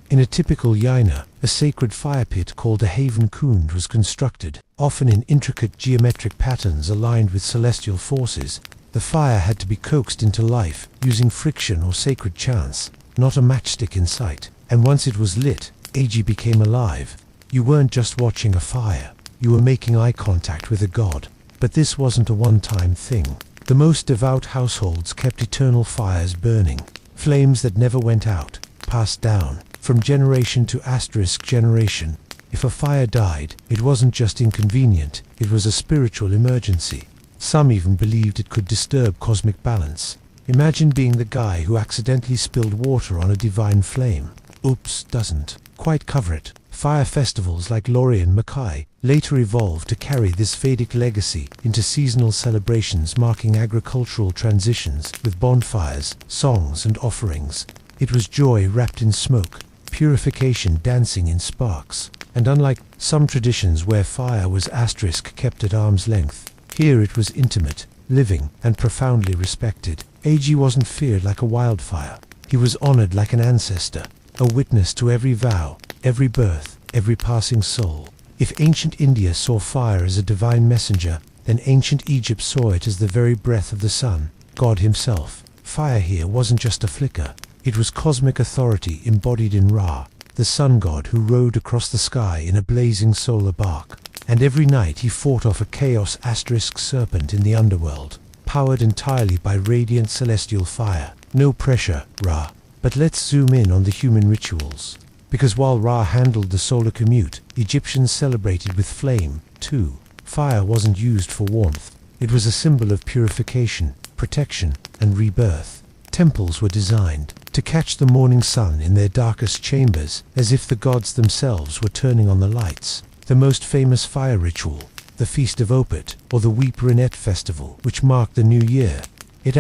In a typical yajna, a sacred fire pit called a haven kund was constructed, often in intricate geometric patterns aligned with celestial forces. The fire had to be coaxed into life, using friction or sacred chants, not a matchstick in sight. And once it was lit, Ag became alive. You weren't just watching a fire, you were making eye contact with a god. But this wasn't a one-time thing. The most devout households kept eternal fires burning, flames that never went out, passed down from generation to generation. If a fire died, it wasn't just inconvenient, it was a spiritual emergency. Some even believed it could disturb cosmic balance. Imagine being the guy who accidentally spilled water on a divine flame. Oops, doesn't quite cover it. Fire festivals like Lorien Mackay later evolved to carry this Vedic legacy into seasonal celebrations marking agricultural transitions with bonfires, songs and offerings. It was joy wrapped in smoke, purification dancing in sparks. And unlike some traditions where fire was kept at arm's length, here it was intimate, living, and profoundly respected. Ag wasn't feared like a wildfire. He was honored like an ancestor, a witness to every vow, every birth, every passing soul. If ancient India saw fire as a divine messenger, then ancient Egypt saw it as the very breath of the sun, God himself. Fire here wasn't just a flicker. It was cosmic authority embodied in Ra, the sun god who rode across the sky in a blazing solar bark. And every night he fought off a chaos serpent in the underworld, powered entirely by radiant celestial fire. No pressure, Ra. But let's zoom in on the human rituals. Because while Ra handled the solar commute, Egyptians celebrated with flame, too. Fire wasn't used for warmth. It was a symbol of purification, protection, and rebirth. Temples were designed to catch the morning sun in their darkest chambers, as if the gods themselves were turning on the lights. The most famous fire ritual, the Feast of Opet, or the Weep Renet festival, which marked the new year. It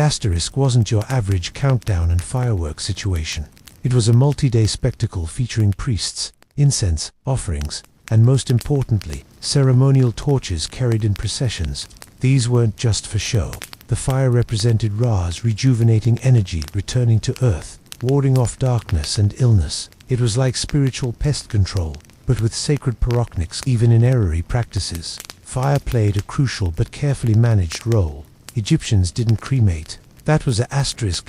wasn't your average countdown and fireworks situation. It was a multi-day spectacle featuring priests, incense, offerings, and most importantly, ceremonial torches carried in processions. These weren't just for show. The fire represented Ra's rejuvenating energy returning to earth, warding off darkness and illness. It was like spiritual pest control, but with sacred pyrotechnics even in airy practices. Fire played a crucial but carefully managed role. Egyptians didn't cremate. That was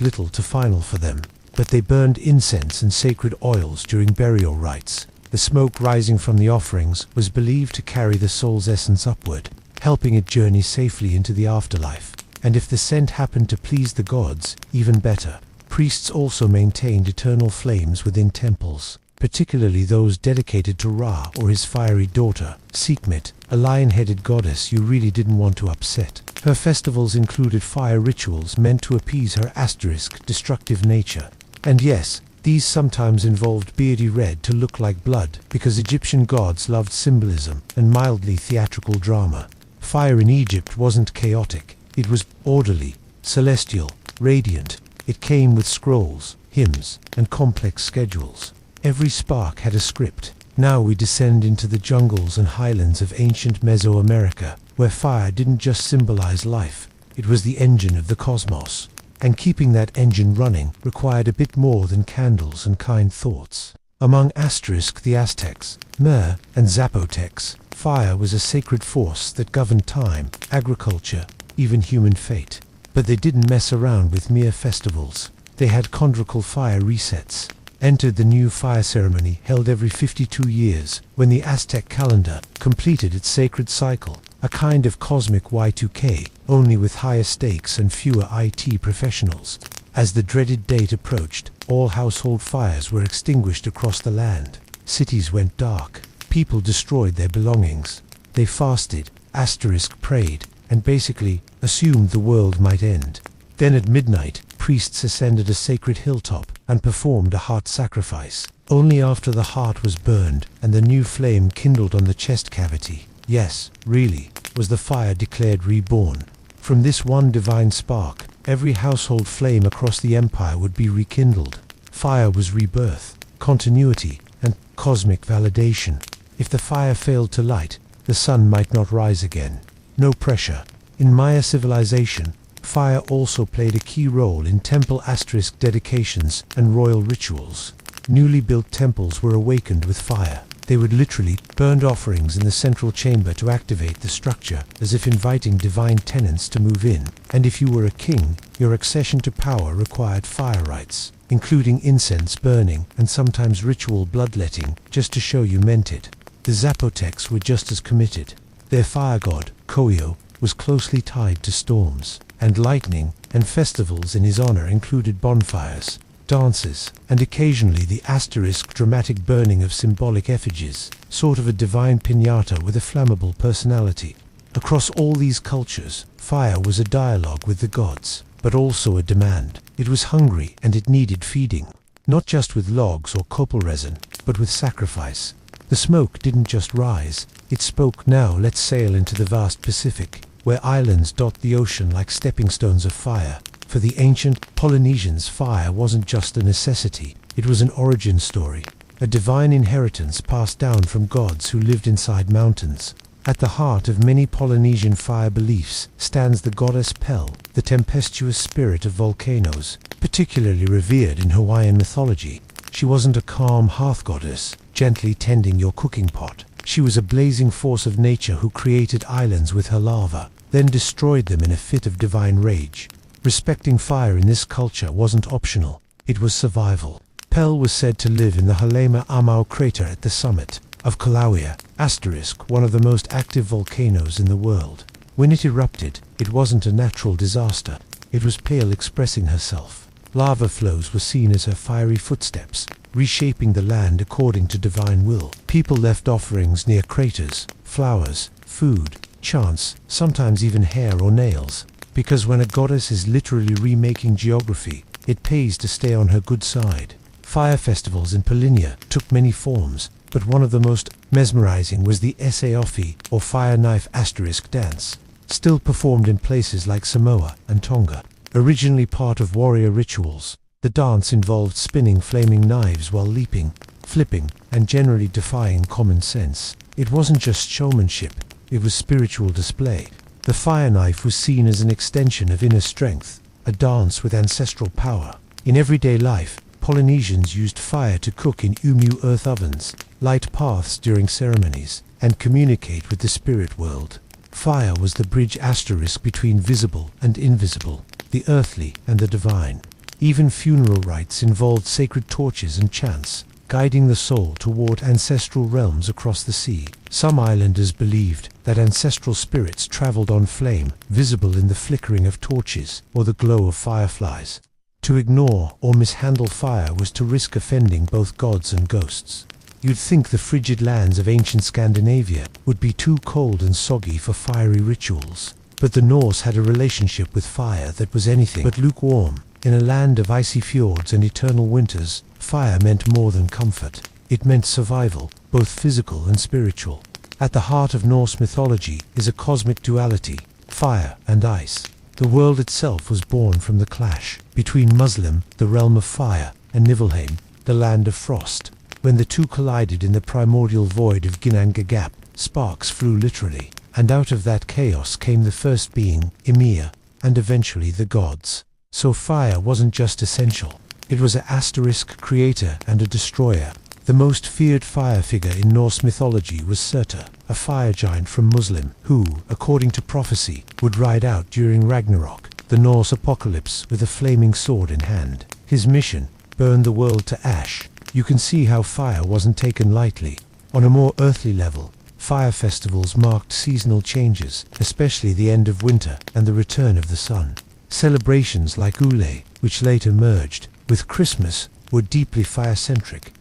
little to final for them. But they burned incense and sacred oils during burial rites. The smoke rising from the offerings was believed to carry the soul's essence upward, helping it journey safely into the afterlife. And if the scent happened to please the gods, even better. Priests also maintained eternal flames within temples, particularly those dedicated to Ra or his fiery daughter, Sekhmet, a lion-headed goddess you really didn't want to upset. Her festivals included fire rituals meant to appease her destructive nature. And yes, these sometimes involved beardy red to look like blood, because Egyptian gods loved symbolism and mildly theatrical drama. Fire in Egypt wasn't chaotic. It was orderly, celestial, radiant. It came with scrolls, hymns, and complex schedules. Every spark had a script. Now we descend into the jungles and highlands of ancient Mesoamerica, where fire didn't just symbolize life. It was the engine of the cosmos. And keeping that engine running required a bit more than candles and kind thoughts. Among the Aztecs, Mer, and Zapotecs, fire was a sacred force that governed time, agriculture, even human fate. But they didn't mess around with mere festivals. They had chondrical fire resets. Entered the new fire ceremony held every 52 years, when the Aztec calendar completed its sacred cycle, a kind of cosmic Y2K, only with higher stakes and fewer IT professionals. As the dreaded date approached, all household fires were extinguished across the land. Cities went dark. People destroyed their belongings. They fasted, prayed, and basically assumed the world might end. Then at midnight, priests ascended a sacred hilltop and performed a heart sacrifice. Only after the heart was burned and the new flame kindled on the chest cavity, yes, really, was the fire declared reborn. From this one divine spark, every household flame across the empire would be rekindled. Fire was rebirth, continuity, and cosmic validation. If the fire failed to light, the sun might not rise again. No pressure. In Maya civilization, fire also played a key role in temple dedications and royal rituals. Newly built temples were awakened with fire. They would literally burn offerings in the central chamber to activate the structure, as if inviting divine tenants to move in. And if you were a king, your accession to power required fire rites, including incense burning and sometimes ritual bloodletting, just to show you meant it. The Zapotecs were just as committed. Their fire god, Koyo, was closely tied to storms and lightning, and festivals in his honor included bonfires, dances, and occasionally the dramatic burning of symbolic effigies, sort of a divine piñata with a flammable personality. Across all these cultures, fire was a dialogue with the gods, but also a demand. It was hungry and it needed feeding, not just with logs or copal resin, but with sacrifice. The smoke didn't just rise, it spoke. Now let's sail into the vast Pacific, where islands dot the ocean like stepping stones of fire. For the ancient Polynesians, fire wasn't just a necessity, it was an origin story, a divine inheritance passed down from gods who lived inside mountains. At the heart of many Polynesian fire beliefs stands the goddess Pel, the tempestuous spirit of volcanoes, particularly revered in Hawaiian mythology. She wasn't a calm hearth goddess, gently tending your cooking pot. She was a blazing force of nature who created islands with her lava, then destroyed them in a fit of divine rage. Respecting fire in this culture wasn't optional, it was survival. Pel was said to live in the Halema Amau crater at the summit of Kilauea, one of the most active volcanoes in the world. When it erupted, it wasn't a natural disaster, it was Pel expressing herself. Lava flows were seen as her fiery footsteps, reshaping the land according to divine will. People left offerings near craters, flowers, food, chants, sometimes even hair or nails. Because when a goddess is literally remaking geography, it pays to stay on her good side. Fire festivals in Paulínia took many forms, but one of the most mesmerizing was the Essaofi, or fire knife asterisk dance, still performed in places like Samoa and Tonga. Originally part of warrior rituals, the dance involved spinning flaming knives while leaping, flipping, and generally defying common sense. It wasn't just showmanship, it was spiritual display. The fire knife was seen as an extension of inner strength, a dance with ancestral power. In everyday life, Polynesians used fire to cook in umu earth ovens, light paths during ceremonies, and communicate with the spirit world. Fire was the bridge asterisk between visible and invisible, the earthly and the divine. Even funeral rites involved sacred torches and chants, guiding the soul toward ancestral realms across the sea. Some islanders believed that ancestral spirits traveled on flame, visible in the flickering of torches or the glow of fireflies. To ignore or mishandle fire was to risk offending both gods and ghosts. You'd think the frigid lands of ancient Scandinavia would be too cold and soggy for fiery rituals. But the Norse had a relationship with fire that was anything but lukewarm. In a land of icy fjords and eternal winters, fire meant more than comfort. It meant survival, both physical and spiritual. At the heart of Norse mythology is a cosmic duality, fire and ice. The world itself was born from the clash between Muslim, the realm of fire, and Niflheim, the land of frost. When the two collided in the primordial void of Ginnungagap, sparks flew literally, and out of that chaos came the first being, Ymir, and eventually the gods. So fire wasn't just essential, it was an asterisk creator and a destroyer. The most feared fire figure in Norse mythology was Surtur, a fire giant from Muslim, who, according to prophecy, would ride out during Ragnarok, the Norse apocalypse, with a flaming sword in hand. His mission: burn the world to ash. You can see how fire wasn't taken lightly. On a more earthly level, fire festivals marked seasonal changes, especially the end of winter and the return of the sun. Celebrations like Ule, which later merged with Christmas, were deeply fire-centric.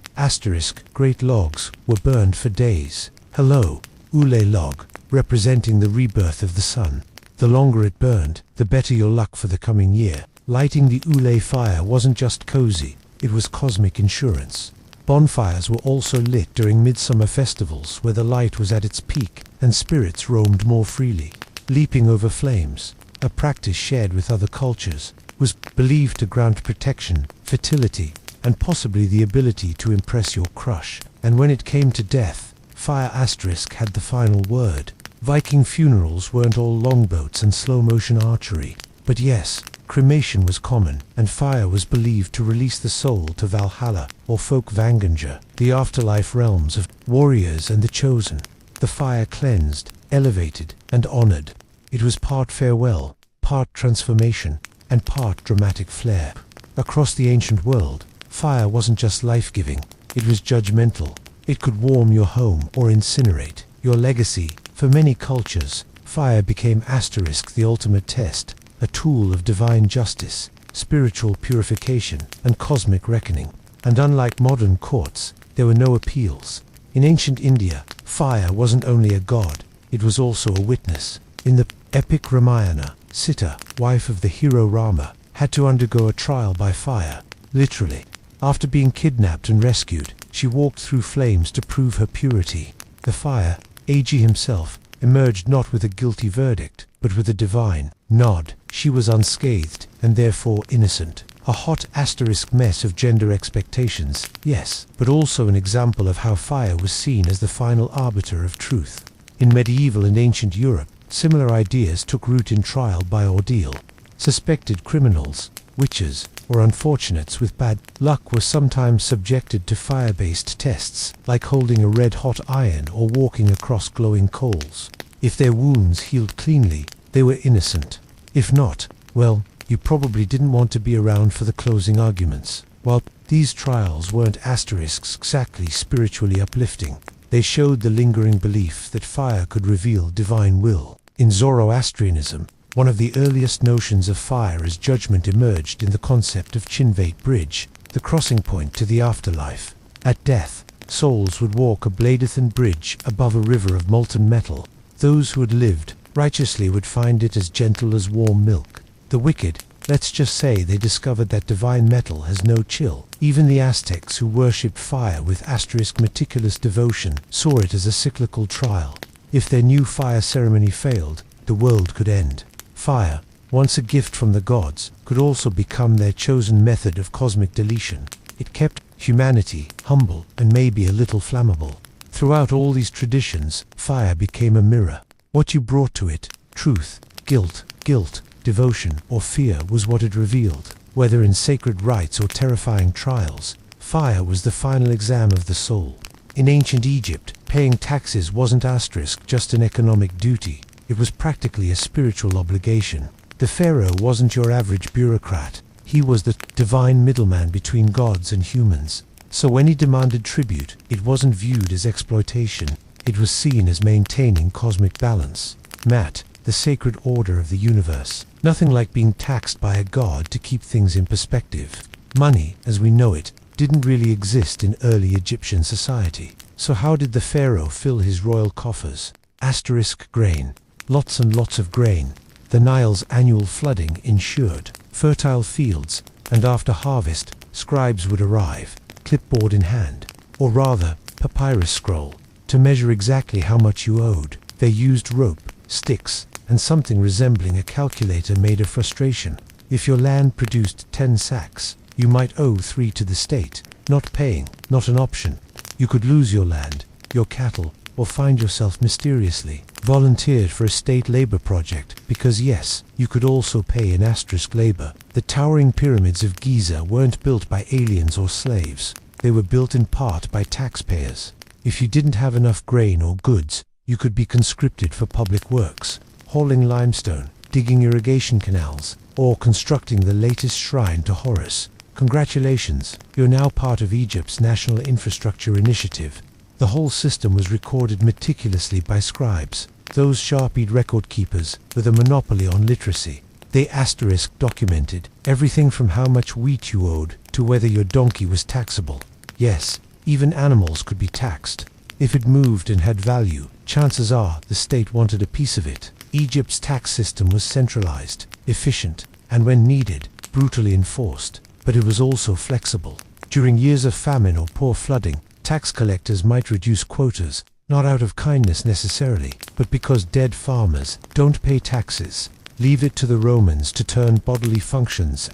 Great logs were burned for days. Hello, Ule log, representing the rebirth of the sun. The longer it burned, the better your luck for the coming year. Lighting the Ule fire wasn't just cozy, it was cosmic insurance. Bonfires were also lit during midsummer festivals where the light was at its peak and spirits roamed more freely. Leaping over flames, a practice shared with other cultures, was believed to grant protection, fertility, and possibly the ability to impress your crush. And when it came to death, fire asterisk had the final word. Viking funerals weren't all longboats and slow-motion archery. But yes, cremation was common, and fire was believed to release the soul to Valhalla, or Folkvangenja, the afterlife realms of warriors and the chosen. The fire cleansed, elevated, and honored. It was part farewell, part transformation, and part dramatic flair. Across the ancient world, fire wasn't just life-giving, it was judgmental. It could warm your home or incinerate your legacy. For many cultures, fire became asterisk the ultimate test, a tool of divine justice, spiritual purification, and cosmic reckoning. And unlike modern courts, there were no appeals. In ancient India, fire wasn't only a god, it was also a witness. In the epic Ramayana, Sita, wife of the hero Rama, had to undergo a trial by fire, literally. After being kidnapped and rescued, she walked through flames to prove her purity. The fire, Agi himself, emerged not with a guilty verdict, but with a divine nod. She was unscathed, and therefore innocent. A hot asterisk mess of gender expectations, yes, but also an example of how fire was seen as the final arbiter of truth. In medieval and ancient Europe, similar ideas took root in trial by ordeal. Suspected criminals, witches, or unfortunates with bad luck were sometimes subjected to fire-based tests, like holding a red-hot iron or walking across glowing coals. If their wounds healed cleanly, they were innocent. If not, well, you probably didn't want to be around for the closing arguments. While these trials weren't asterisks exactly spiritually uplifting, they showed the lingering belief that fire could reveal divine will. In Zoroastrianism, One of the earliest notions of fire as judgment emerged in the concept of Chinvate Bridge, the crossing point to the afterlife. At death, souls would walk a bladethan bridge above a river of molten metal. Those who had lived righteously would find it as gentle as warm milk. The wicked, let's just say they discovered that divine metal has no chill. Even the Aztecs, who worshipped fire with meticulous devotion, saw it as a cyclical trial. If their new fire ceremony failed, the world could end. Fire, once a gift from the gods, could also become their chosen method of cosmic deletion. It kept humanity humble and maybe a little flammable. Throughout all these traditions, fire became a mirror. What you brought to it, truth, guilt, devotion, or fear, was what it revealed. Whether in sacred rites or terrifying trials, fire was the final exam of the soul. In ancient Egypt, paying taxes wasn't just an economic duty. It was practically a spiritual obligation. The pharaoh wasn't your average bureaucrat. He was the divine middleman between gods and humans. So when he demanded tribute, it wasn't viewed as exploitation. It was seen as maintaining cosmic balance. Maat, the sacred order of the universe. Nothing like being taxed by a god to keep things in perspective. Money, as we know it, didn't really exist in early Egyptian society. So how did the pharaoh fill his royal coffers? Grain. Lots and lots of grain. The Nile's annual flooding ensured fertile fields, and after harvest, scribes would arrive, clipboard in hand, or rather, papyrus scroll, to measure exactly how much you owed. They used rope, sticks, and something resembling a calculator made of frustration. If your land produced 10 sacks, you might owe 3 to the state. Not paying, not an option. You could lose your land, your cattle, or find yourself mysteriously volunteered for a state labor project, because yes, you could also pay in labor. The towering pyramids of Giza weren't built by aliens or slaves. They were built in part by taxpayers. If you didn't have enough grain or goods, you could be conscripted for public works, hauling limestone, digging irrigation canals, or constructing the latest shrine to Horus. Congratulations, you're now part of Egypt's National Infrastructure Initiative. The whole system was recorded meticulously by scribes, those sharp-eyed record keepers with a monopoly on literacy. They documented everything from how much wheat you owed to whether your donkey was taxable. Yes, even animals could be taxed. If it moved and had value, chances are the state wanted a piece of it. Egypt's tax system was centralized, efficient, and when needed, brutally enforced. But it was also flexible. During years of famine or poor flooding, tax collectors might reduce quotas, not out of kindness necessarily, but because dead farmers don't pay taxes. Leave it to the Romans to turn bodily functions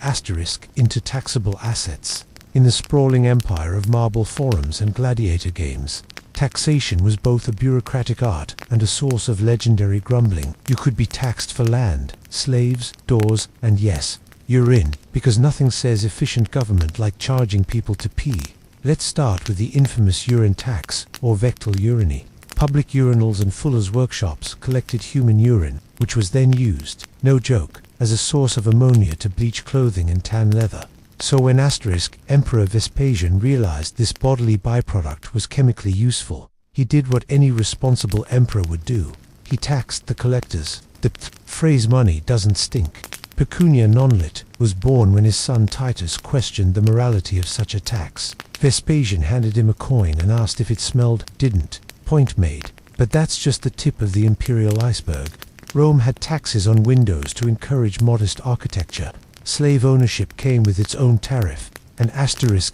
into taxable assets. In the sprawling empire of marble forums and gladiator games, taxation was both a bureaucratic art and a source of legendary grumbling. You could be taxed for land, slaves, doors, and yes, urine, because nothing says efficient government like charging people to pee. Let's start with the infamous urine tax, or vectal uriny. Public urinals and fullers' workshops collected human urine, which was then used, no joke, as a source of ammonia to bleach clothing and tan leather. So when Emperor Vespasian realized this bodily byproduct was chemically useful, he did what any responsible emperor would do. He taxed the collectors. The phrase money doesn't stink. Pecunia non lit was born when his son Titus questioned the morality of such a tax. Vespasian handed him a coin and asked if it smelled. Didn't. Point made. But that's just the tip of the imperial iceberg. Rome had taxes on windows to encourage modest architecture. Slave ownership came with its own tariff, an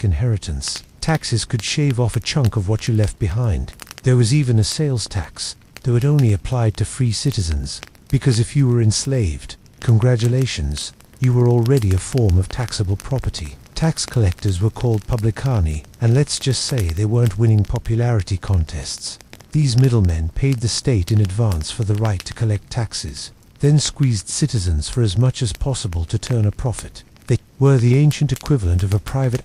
inheritance. Taxes could shave off a chunk of what you left behind. There was even a sales tax, though it only applied to free citizens, because if you were enslaved, congratulations, you were already a form of taxable property. Tax collectors were called publicani, and let's just say they weren't winning popularity contests. These middlemen paid the state in advance for the right to collect taxes, then squeezed citizens for as much as possible to turn a profit. They were the ancient equivalent of a private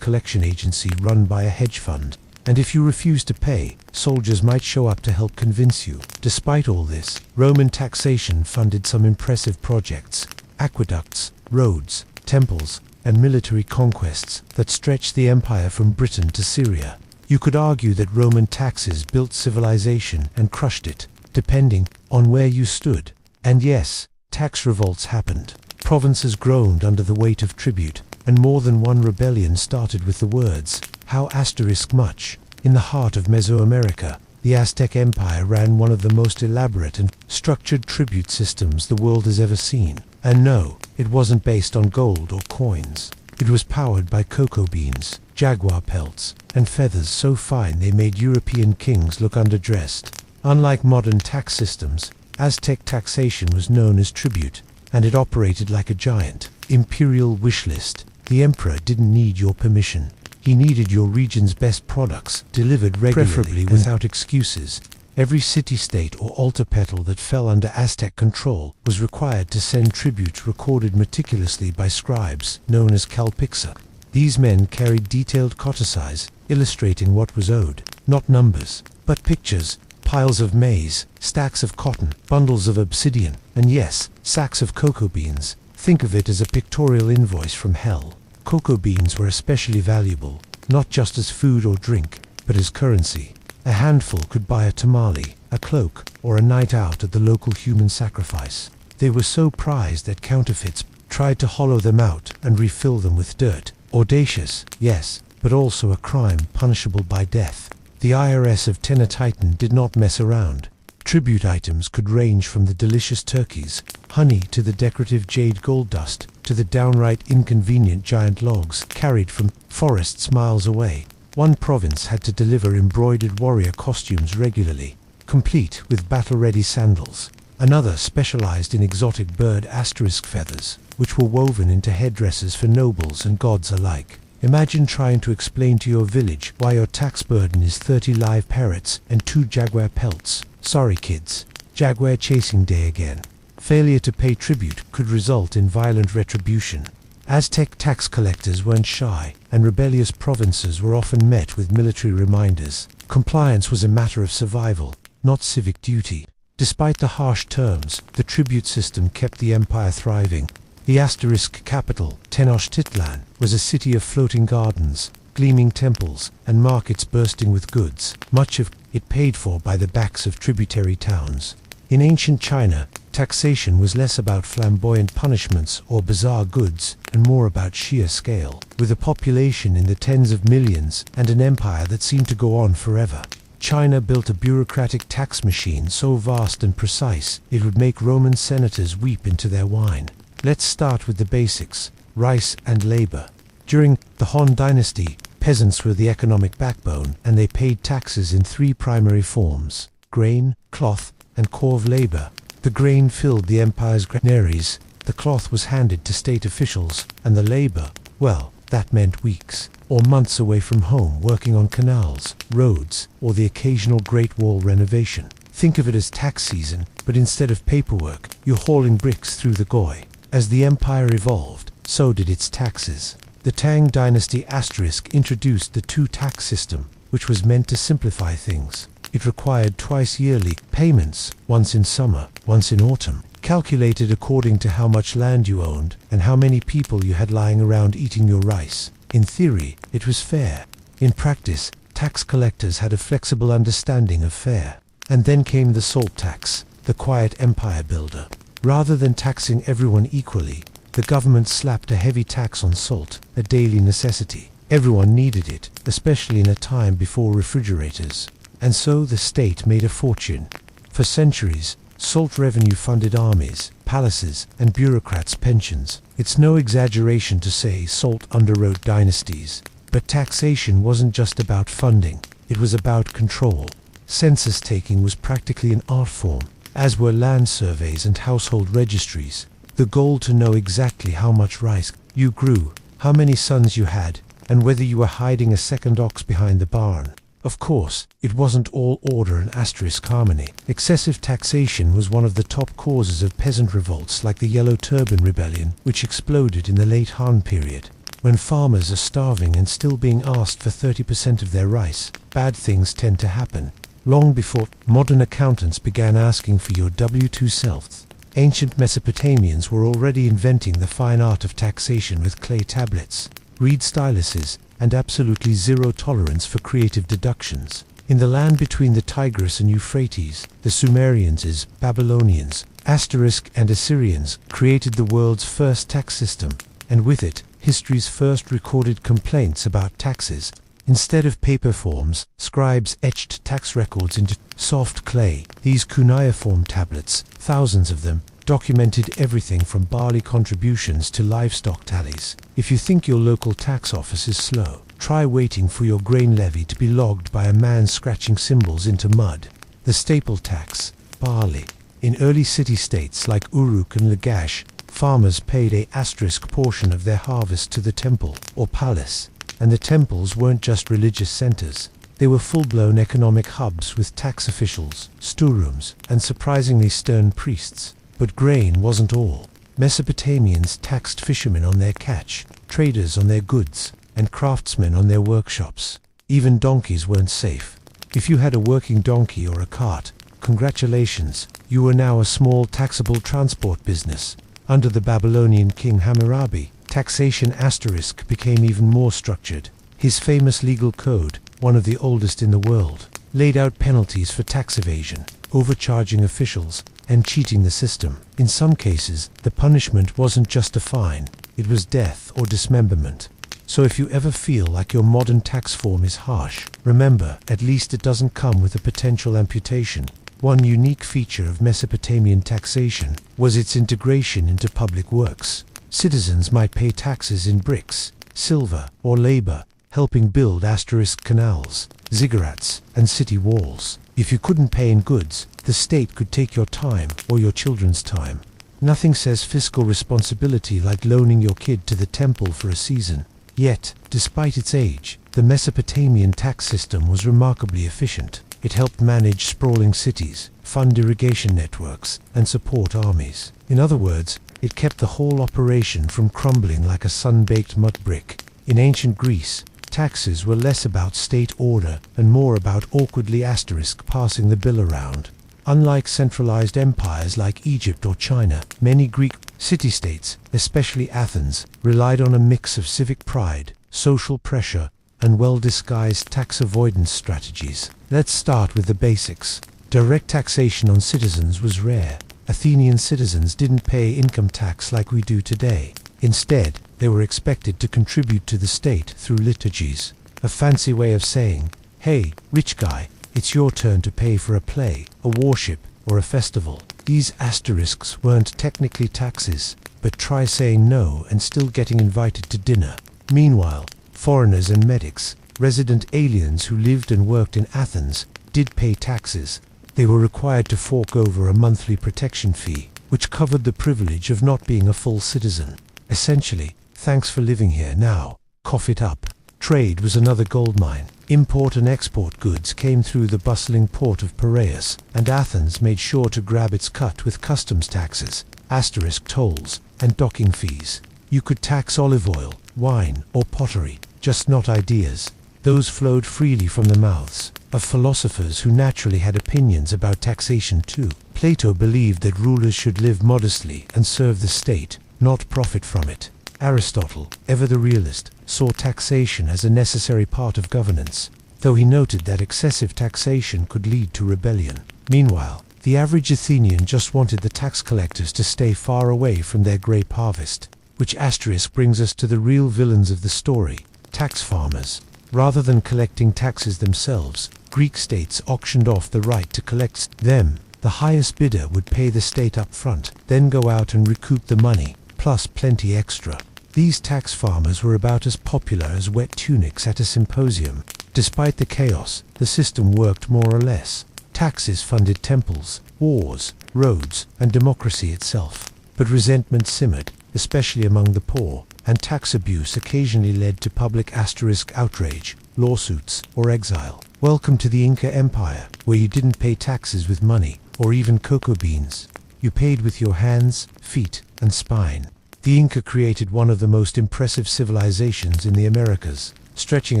collection agency run by a hedge fund. And if you refused to pay, soldiers might show up to help convince you. Despite all this, Roman taxation funded some impressive projects: aqueducts, roads, temples, and military conquests that stretched the empire from Britain to Syria. You could argue that Roman taxes built civilization and crushed it, depending on where you stood. And yes, tax revolts happened. Provinces groaned under the weight of tribute, and more than one rebellion started with the words, "How asterisk much." In the heart of Mesoamerica, the Aztec Empire ran one of the most elaborate and structured tribute systems the world has ever seen. And no, it wasn't based on gold or coins. It was powered by cocoa beans, jaguar pelts, and feathers so fine they made European kings look underdressed. Unlike modern tax systems, Aztec taxation was known as tribute, and it operated like a giant imperial wish list. The emperor didn't need your permission. He needed your region's best products, delivered regularly, preferably without excuses. Every city-state or altar petal that fell under Aztec control was required to send tributes recorded meticulously by scribes, known as calpixa. These men carried detailed codices, illustrating what was owed, not numbers, but pictures, piles of maize, stacks of cotton, bundles of obsidian, and yes, sacks of cocoa beans. Think of it as a pictorial invoice from hell. Cocoa beans were especially valuable, not just as food or drink, but as currency. A handful could buy a tamale, a cloak, or a night out at the local human sacrifice. They were so prized that counterfeits tried to hollow them out and refill them with dirt. Audacious, yes, but also a crime punishable by death. The IRS of Tenochtitlan did not mess around. Tribute items could range from the delicious turkeys, honey, to the decorative jade gold dust, to the downright inconvenient giant logs carried from forests miles away. One province had to deliver embroidered warrior costumes regularly, complete with battle-ready sandals. Another specialized in exotic bird asterisk feathers, which were woven into headdresses for nobles and gods alike. Imagine trying to explain to your village why your tax burden is 30 live parrots and 2 jaguar pelts. Sorry kids, jaguar chasing day again. Failure to pay tribute could result in violent retribution. Aztec tax collectors weren't shy, and rebellious provinces were often met with military reminders. Compliance was a matter of survival, not civic duty. Despite the harsh terms, the tribute system kept the empire thriving. The asterisk capital, Tenochtitlan, was a city of floating gardens, gleaming temples, and markets bursting with goods, much of it paid for by the backs of tributary towns. In ancient China, taxation was less about flamboyant punishments or bizarre goods, and more about sheer scale. With a population in the tens of millions and an empire that seemed to go on forever, China built a bureaucratic tax machine so vast and precise it would make Roman senators weep into their wine. Let's start with the basics: rice and labor. During the Han Dynasty, peasants were the economic backbone, and they paid taxes in 3 primary forms: grain, cloth, and corv labor. The grain filled the empire's granaries, the cloth was handed to state officials, and the labor, well, that meant weeks or months away from home working on canals, roads, or the occasional Great Wall renovation. Think of it as tax season, but instead of paperwork, you're hauling bricks through the Goi. As the empire evolved, so did its taxes. The Tang Dynasty asterisk introduced the two-tax system, which was meant to simplify things. It required twice yearly payments, once in summer, once in autumn, calculated according to how much land you owned and how many people you had lying around eating your rice. In theory, it was fair. In practice, tax collectors had a flexible understanding of fair. And then came the salt tax, the quiet empire builder. Rather than taxing everyone equally, the government slapped a heavy tax on salt, a daily necessity. Everyone needed it, especially in a time before refrigerators. And so the state made a fortune. For centuries, salt revenue funded armies, palaces, and bureaucrats' pensions. It's no exaggeration to say salt underwrote dynasties. But taxation wasn't just about funding, it was about control. Census taking was practically an art form, as were land surveys and household registries. The goal to know exactly how much rice you grew, how many sons you had, and whether you were hiding a second ox behind the barn. Of course, it wasn't all order and asterisk harmony. Excessive taxation was one of the top causes of peasant revolts like the Yellow Turban Rebellion, which exploded in the late Han period. When farmers are starving and still being asked for 30% of their rice, bad things tend to happen. Long before modern accountants began asking for your W-2 selves, ancient Mesopotamians were already inventing the fine art of taxation with clay tablets, reed styluses, and absolutely zero tolerance for creative deductions. In the land between the Tigris and Euphrates, the Sumerians, Babylonians, Asterisk and Assyrians created the world's first tax system, and with it, history's first recorded complaints about taxes. Instead of paper forms, scribes etched tax records into soft clay. These cuneiform tablets, thousands of them, documented everything from barley contributions to livestock tallies. If you think your local tax office is slow, try waiting for your grain levy to be logged by a man scratching symbols into mud. The staple tax, barley. In early city-states like Uruk and Lagash, farmers paid a asterisk portion of their harvest to the temple, or palace. And the temples weren't just religious centers. They were full-blown economic hubs with tax officials, storerooms, and surprisingly stern priests. But grain wasn't all. Mesopotamians taxed fishermen on their catch, traders on their goods, and craftsmen on their workshops. Even donkeys weren't safe. If you had a working donkey or a cart, congratulations, you were now a small taxable transport business. Under the Babylonian king Hammurabi, taxation asterisk became even more structured. His famous legal code, one of the oldest in the world, laid out penalties for tax evasion, overcharging officials, and cheating the system. In some cases, the punishment wasn't just a fine, it was death or dismemberment. So if you ever feel like your modern tax form is harsh, remember, at least it doesn't come with a potential amputation. One unique feature of Mesopotamian taxation was its integration into public works. Citizens might pay taxes in bricks, silver, or labor, helping build asterisk canals, ziggurats, and city walls. If you couldn't pay in goods, the state could take your time or your children's time. Nothing says fiscal responsibility like loaning your kid to the temple for a season. Yet, despite its age, the Mesopotamian tax system was remarkably efficient. It helped manage sprawling cities, fund irrigation networks, and support armies. In other words, it kept the whole operation from crumbling like a sun-baked mud brick. In ancient Greece, taxes were less about state order and more about awkwardly asterisk passing the bill around. Unlike centralized empires like Egypt or China, many Greek city-states, especially Athens, relied on a mix of civic pride, social pressure, and well-disguised tax avoidance strategies. Let's start with the basics. Direct taxation on citizens was rare. Athenian citizens didn't pay income tax like we do today. Instead, they were expected to contribute to the state through liturgies. A fancy way of saying, hey, rich guy, it's your turn to pay for a play, a worship, or a festival. These asterisks weren't technically taxes, but try saying no and still getting invited to dinner. Meanwhile, foreigners and medics, resident aliens who lived and worked in Athens, did pay taxes. They were required to fork over a monthly protection fee, which covered the privilege of not being a full citizen. Essentially, thanks for living here now, cough it up. Trade was another goldmine. Import and export goods came through the bustling port of Piraeus, and Athens made sure to grab its cut with customs taxes, asterisk tolls, and docking fees. You could tax olive oil, wine, or pottery, just not ideas. Those flowed freely from the mouths of philosophers who naturally had opinions about taxation too. Plato believed that rulers should live modestly and serve the state, not profit from it. Aristotle, ever the realist, saw taxation as a necessary part of governance, though he noted that excessive taxation could lead to rebellion. Meanwhile, the average Athenian just wanted the tax collectors to stay far away from their grape harvest. Which asterisk brings us to the real villains of the story, tax farmers. Rather than collecting taxes themselves, Greek states auctioned off the right to collect them. The highest bidder would pay the state up front, then go out and recoup the money, plus plenty extra. These tax farmers were about as popular as wet tunics at a symposium. Despite the chaos, the system worked more or less. Taxes funded temples, wars, roads, and democracy itself. But resentment simmered, especially among the poor, and tax abuse occasionally led to public asterisk outrage, lawsuits, or exile. Welcome to the Inca Empire, where you didn't pay taxes with money, or even cocoa beans. You paid with your hands, feet, and spine. The Inca created one of the most impressive civilizations in the Americas, stretching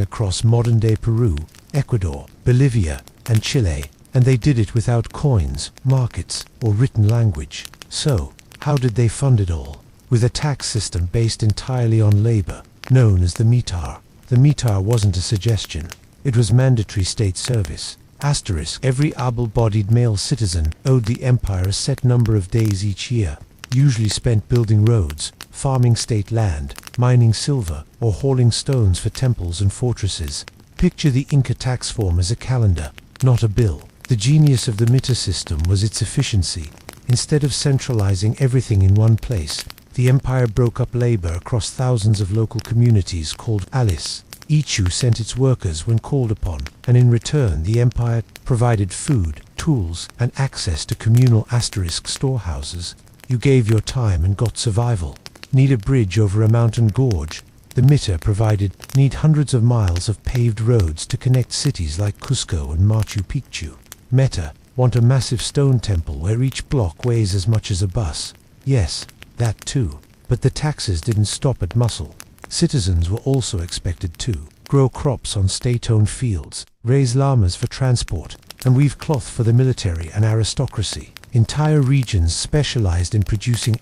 across modern-day Peru, Ecuador, Bolivia, and Chile, and they did it without coins, markets, or written language. So, how did they fund it all? With a tax system based entirely on labor, known as the mitar. The mitar wasn't a suggestion. It was mandatory state service. Every able-bodied male citizen owed the empire a set number of days each year, usually spent building roads, farming state land, mining silver, or hauling stones for temples and fortresses. Picture the Inca tax form as a calendar, not a bill. The genius of the Mita system was its efficiency. Instead of centralizing everything in one place, the empire broke up labor across thousands of local communities called Alice. Each sent its workers when called upon, and in return the empire provided food, tools, and access to communal storehouses. You gave your time and got survival. Need a bridge over a mountain gorge? The Mita provided. Need hundreds of miles of paved roads to connect cities like Cusco and Machu Picchu. Meta, want a massive stone temple where each block weighs as much as a bus? Yes, that too. But the taxes didn't stop at muscle. Citizens were also expected to grow crops on state-owned fields, raise llamas for transport, and weave cloth for the military and aristocracy. Entire regions specialized in producing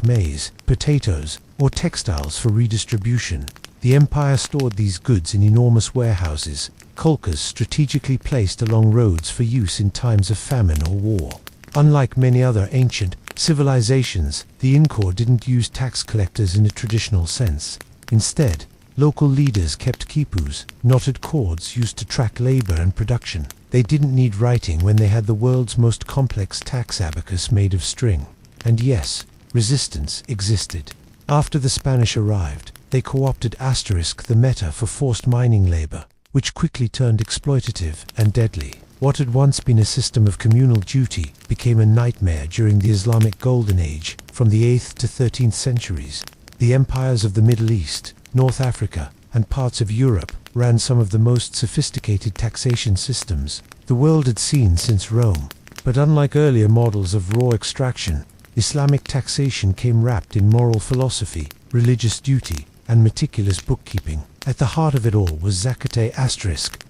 maize, potatoes, or textiles for redistribution. The empire stored these goods in enormous warehouses, kolkas strategically placed along roads for use in times of famine or war. Unlike many other ancient civilizations, the Inca didn't use tax collectors in a traditional sense. Instead, local leaders kept quipus, knotted cords used to track labor and production. They didn't need writing when they had the world's most complex tax abacus made of string. And yes, resistance existed. After the Spanish arrived, they co-opted the Meta for forced mining labor, which quickly turned exploitative and deadly. What had once been a system of communal duty became a nightmare during the Islamic Golden Age, from the 8th to 13th centuries. The empires of the Middle East, North Africa, and parts of Europe ran some of the most sophisticated taxation systems the world had seen since Rome. But unlike earlier models of raw extraction, Islamic taxation came wrapped in moral philosophy, religious duty, and meticulous bookkeeping. At the heart of it all was zakat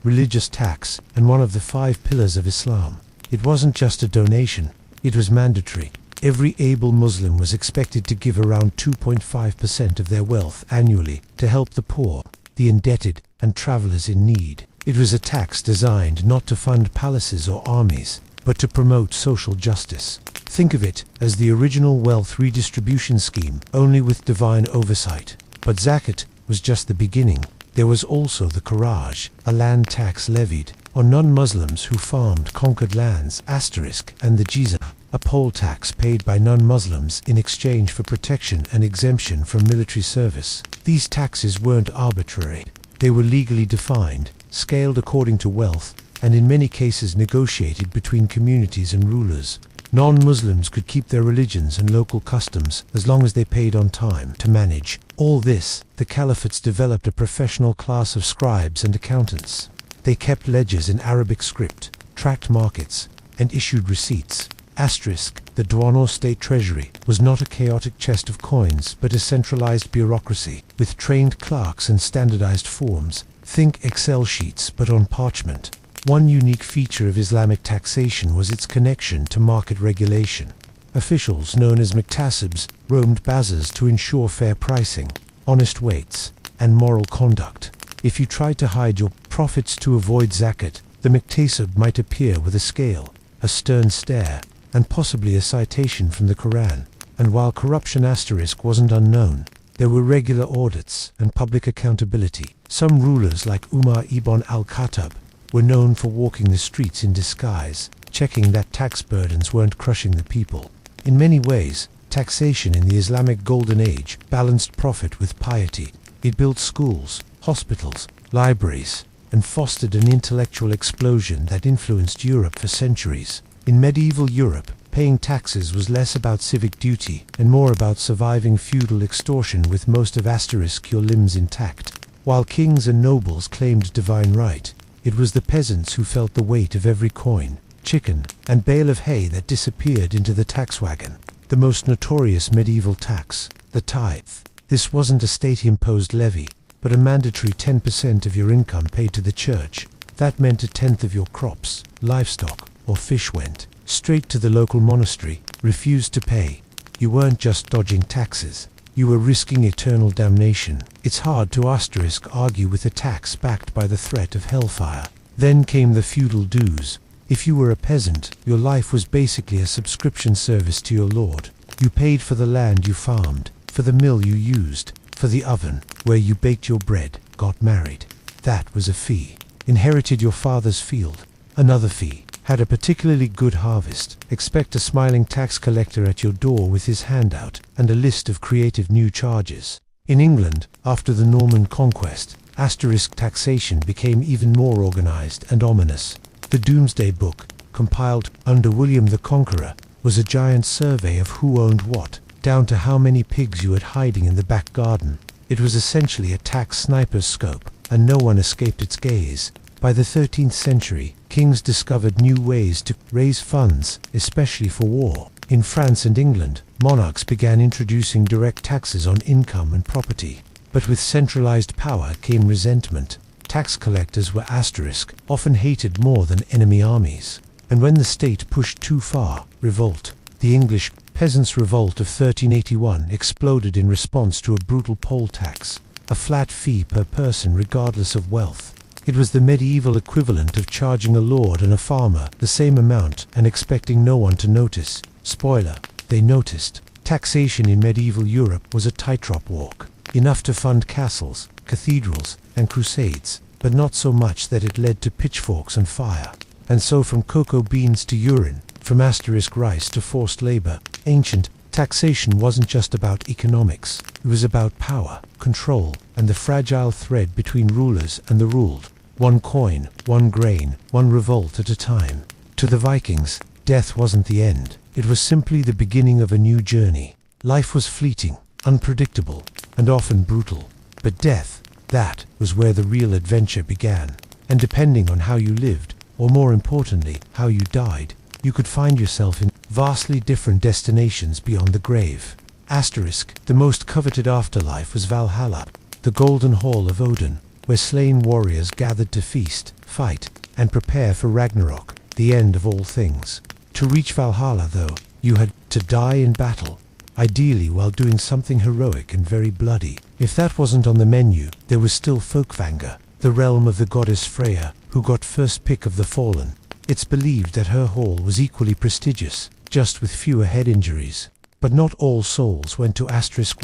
religious tax, and one of the 5 pillars of Islam. It wasn't just a donation, it was mandatory. Every able Muslim was expected to give around 2.5% of their wealth annually to help the poor, the indebted, and travelers in need. It was a tax designed not to fund palaces or armies, but to promote social justice. Think of it as the original wealth redistribution scheme, only with divine oversight. But zakat was just the beginning. There was also the Kharaj, a land tax levied on non-Muslims who farmed conquered lands, and the Jizya, a poll tax paid by non-Muslims in exchange for protection and exemption from military service. These taxes weren't arbitrary. They were legally defined, scaled according to wealth, and in many cases negotiated between communities and rulers. Non-Muslims could keep their religions and local customs as long as they paid on time. To manage all this, the caliphates developed a professional class of scribes and accountants. They kept ledgers in Arabic script, tracked markets, and issued receipts. The Douane state treasury was not a chaotic chest of coins, but a centralized bureaucracy, with trained clerks and standardized forms. Think Excel sheets, but on parchment. One unique feature of Islamic taxation was its connection to market regulation. Officials known as muktasibs roamed bazaars to ensure fair pricing, honest weights, and moral conduct. If you tried to hide your profits to avoid zakat, the muktasib might appear with a scale, a stern stare, and possibly a citation from the Quran. And while corruption wasn't unknown, there were regular audits and public accountability. Some rulers like Umar ibn al-Khattab were known for walking the streets in disguise, checking that tax burdens weren't crushing the people. In many ways, taxation in the Islamic Golden Age balanced profit with piety. It built schools, hospitals, libraries, and fostered an intellectual explosion that influenced Europe for centuries. In medieval Europe, paying taxes was less about civic duty and more about surviving feudal extortion, with most of your limbs intact. While kings and nobles claimed divine right, it was the peasants who felt the weight of every coin, chicken, and bale of hay that disappeared into the tax wagon. The most notorious medieval tax, the tithe. This wasn't a state-imposed levy, but a mandatory 10% of your income paid to the church. That meant a tenth of your crops, livestock, or fish went straight to the local monastery. Refused to pay, you weren't just dodging taxes, you were risking eternal damnation. It's hard to argue with a tax backed by the threat of hellfire. Then came the feudal dues. If you were a peasant, your life was basically a subscription service to your lord. You paid for the land you farmed, for the mill you used, for the oven where you baked your bread, got married. That was a fee. Inherited your father's field. Another fee. Had a particularly good harvest. Expect a smiling tax collector at your door with his hand out and a list of creative new charges. In England, after the Norman conquest, asterisk taxation became even more organized and ominous. The Domesday Book, compiled under William the Conqueror, was a giant survey of who owned what, down to how many pigs you had hiding in the back garden. It was essentially a tax sniper's scope, and no one escaped its gaze. By the 13th century, kings discovered new ways to raise funds, especially for war. In France and England, monarchs began introducing direct taxes on income and property. But with centralized power came resentment. Tax collectors were often hated more than enemy armies. And when the state pushed too far, revolt. The English Peasants' Revolt of 1381 exploded in response to a brutal poll tax, a flat fee per person regardless of wealth. It was the medieval equivalent of charging a lord and a farmer the same amount and expecting no one to notice. Spoiler, they noticed. Taxation in medieval Europe was a tightrope walk. Enough to fund castles, cathedrals, and crusades, but not so much that it led to pitchforks and fire. And so from cocoa beans to urine, from rice to forced labor, ancient taxation wasn't just about economics. It was about power, control, and the fragile thread between rulers and the ruled. One coin, one grain, one revolt at a time. To the Vikings, death wasn't the end. It was simply the beginning of a new journey. Life was fleeting, unpredictable, and often brutal. But death, that was where the real adventure began. And depending on how you lived, or more importantly, how you died, you could find yourself in vastly different destinations beyond the grave. The most coveted afterlife was Valhalla, the golden hall of Odin, where slain warriors gathered to feast, fight, and prepare for Ragnarok, the end of all things. To reach Valhalla, though, you had to die in battle, ideally while doing something heroic and very bloody. If that wasn't on the menu, there was still Folkvanga, the realm of the goddess Freya, who got first pick of the fallen. It's believed that her hall was equally prestigious, just with fewer head injuries. But not all souls went to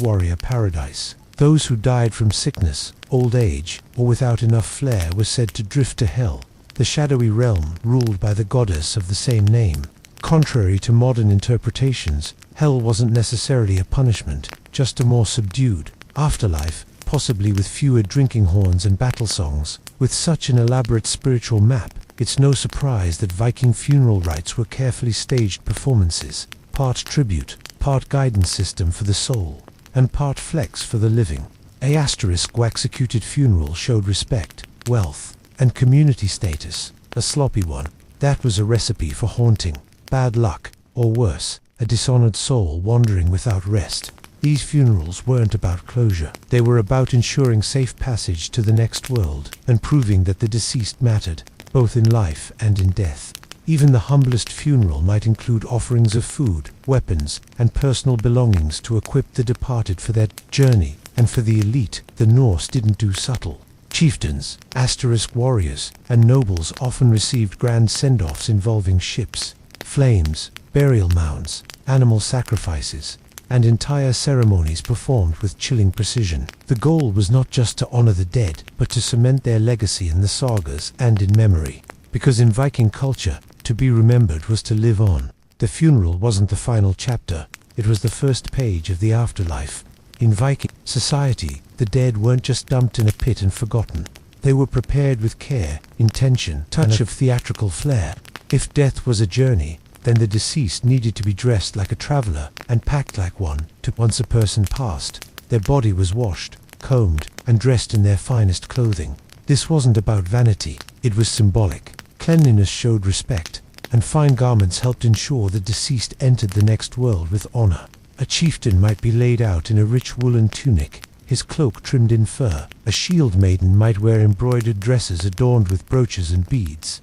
warrior paradise. Those who died from sickness, old age, or without enough flair were said to drift to hell, the shadowy realm ruled by the goddess of the same name. Contrary to modern interpretations, hell wasn't necessarily a punishment, just a more subdued afterlife, possibly with fewer drinking horns and battle songs. With such an elaborate spiritual map, it's no surprise that Viking funeral rites were carefully staged performances, part tribute, part guidance system for the soul, and part flex for the living. A *executed funeral showed respect, wealth, and community status. A sloppy one, that was a recipe for haunting, bad luck, or worse, a dishonored soul wandering without rest. These funerals weren't about closure. They were about ensuring safe passage to the next world, and proving that the deceased mattered, both in life and in death. Even the humblest funeral might include offerings of food, weapons, and personal belongings to equip the departed for their journey. And for the elite, the Norse didn't do subtle. Chieftains, warriors, and nobles often received grand send-offs involving ships, flames, burial mounds, animal sacrifices, and entire ceremonies performed with chilling precision. The goal was not just to honor the dead, but to cement their legacy in the sagas and in memory. Because in Viking culture, to be remembered was to live on. The funeral wasn't the final chapter, it was the first page of the afterlife. In Viking society, the dead weren't just dumped in a pit and forgotten. They were prepared with care, intention, touch of theatrical flair. If death was a journey, then the deceased needed to be dressed like a traveler and packed like one. Once a person passed, their body was washed, combed, and dressed in their finest clothing. This wasn't about vanity, it was symbolic. Cleanliness showed respect, and fine garments helped ensure the deceased entered the next world with honor. A chieftain might be laid out in a rich woolen tunic, his cloak trimmed in fur. A shield maiden might wear embroidered dresses adorned with brooches and beads.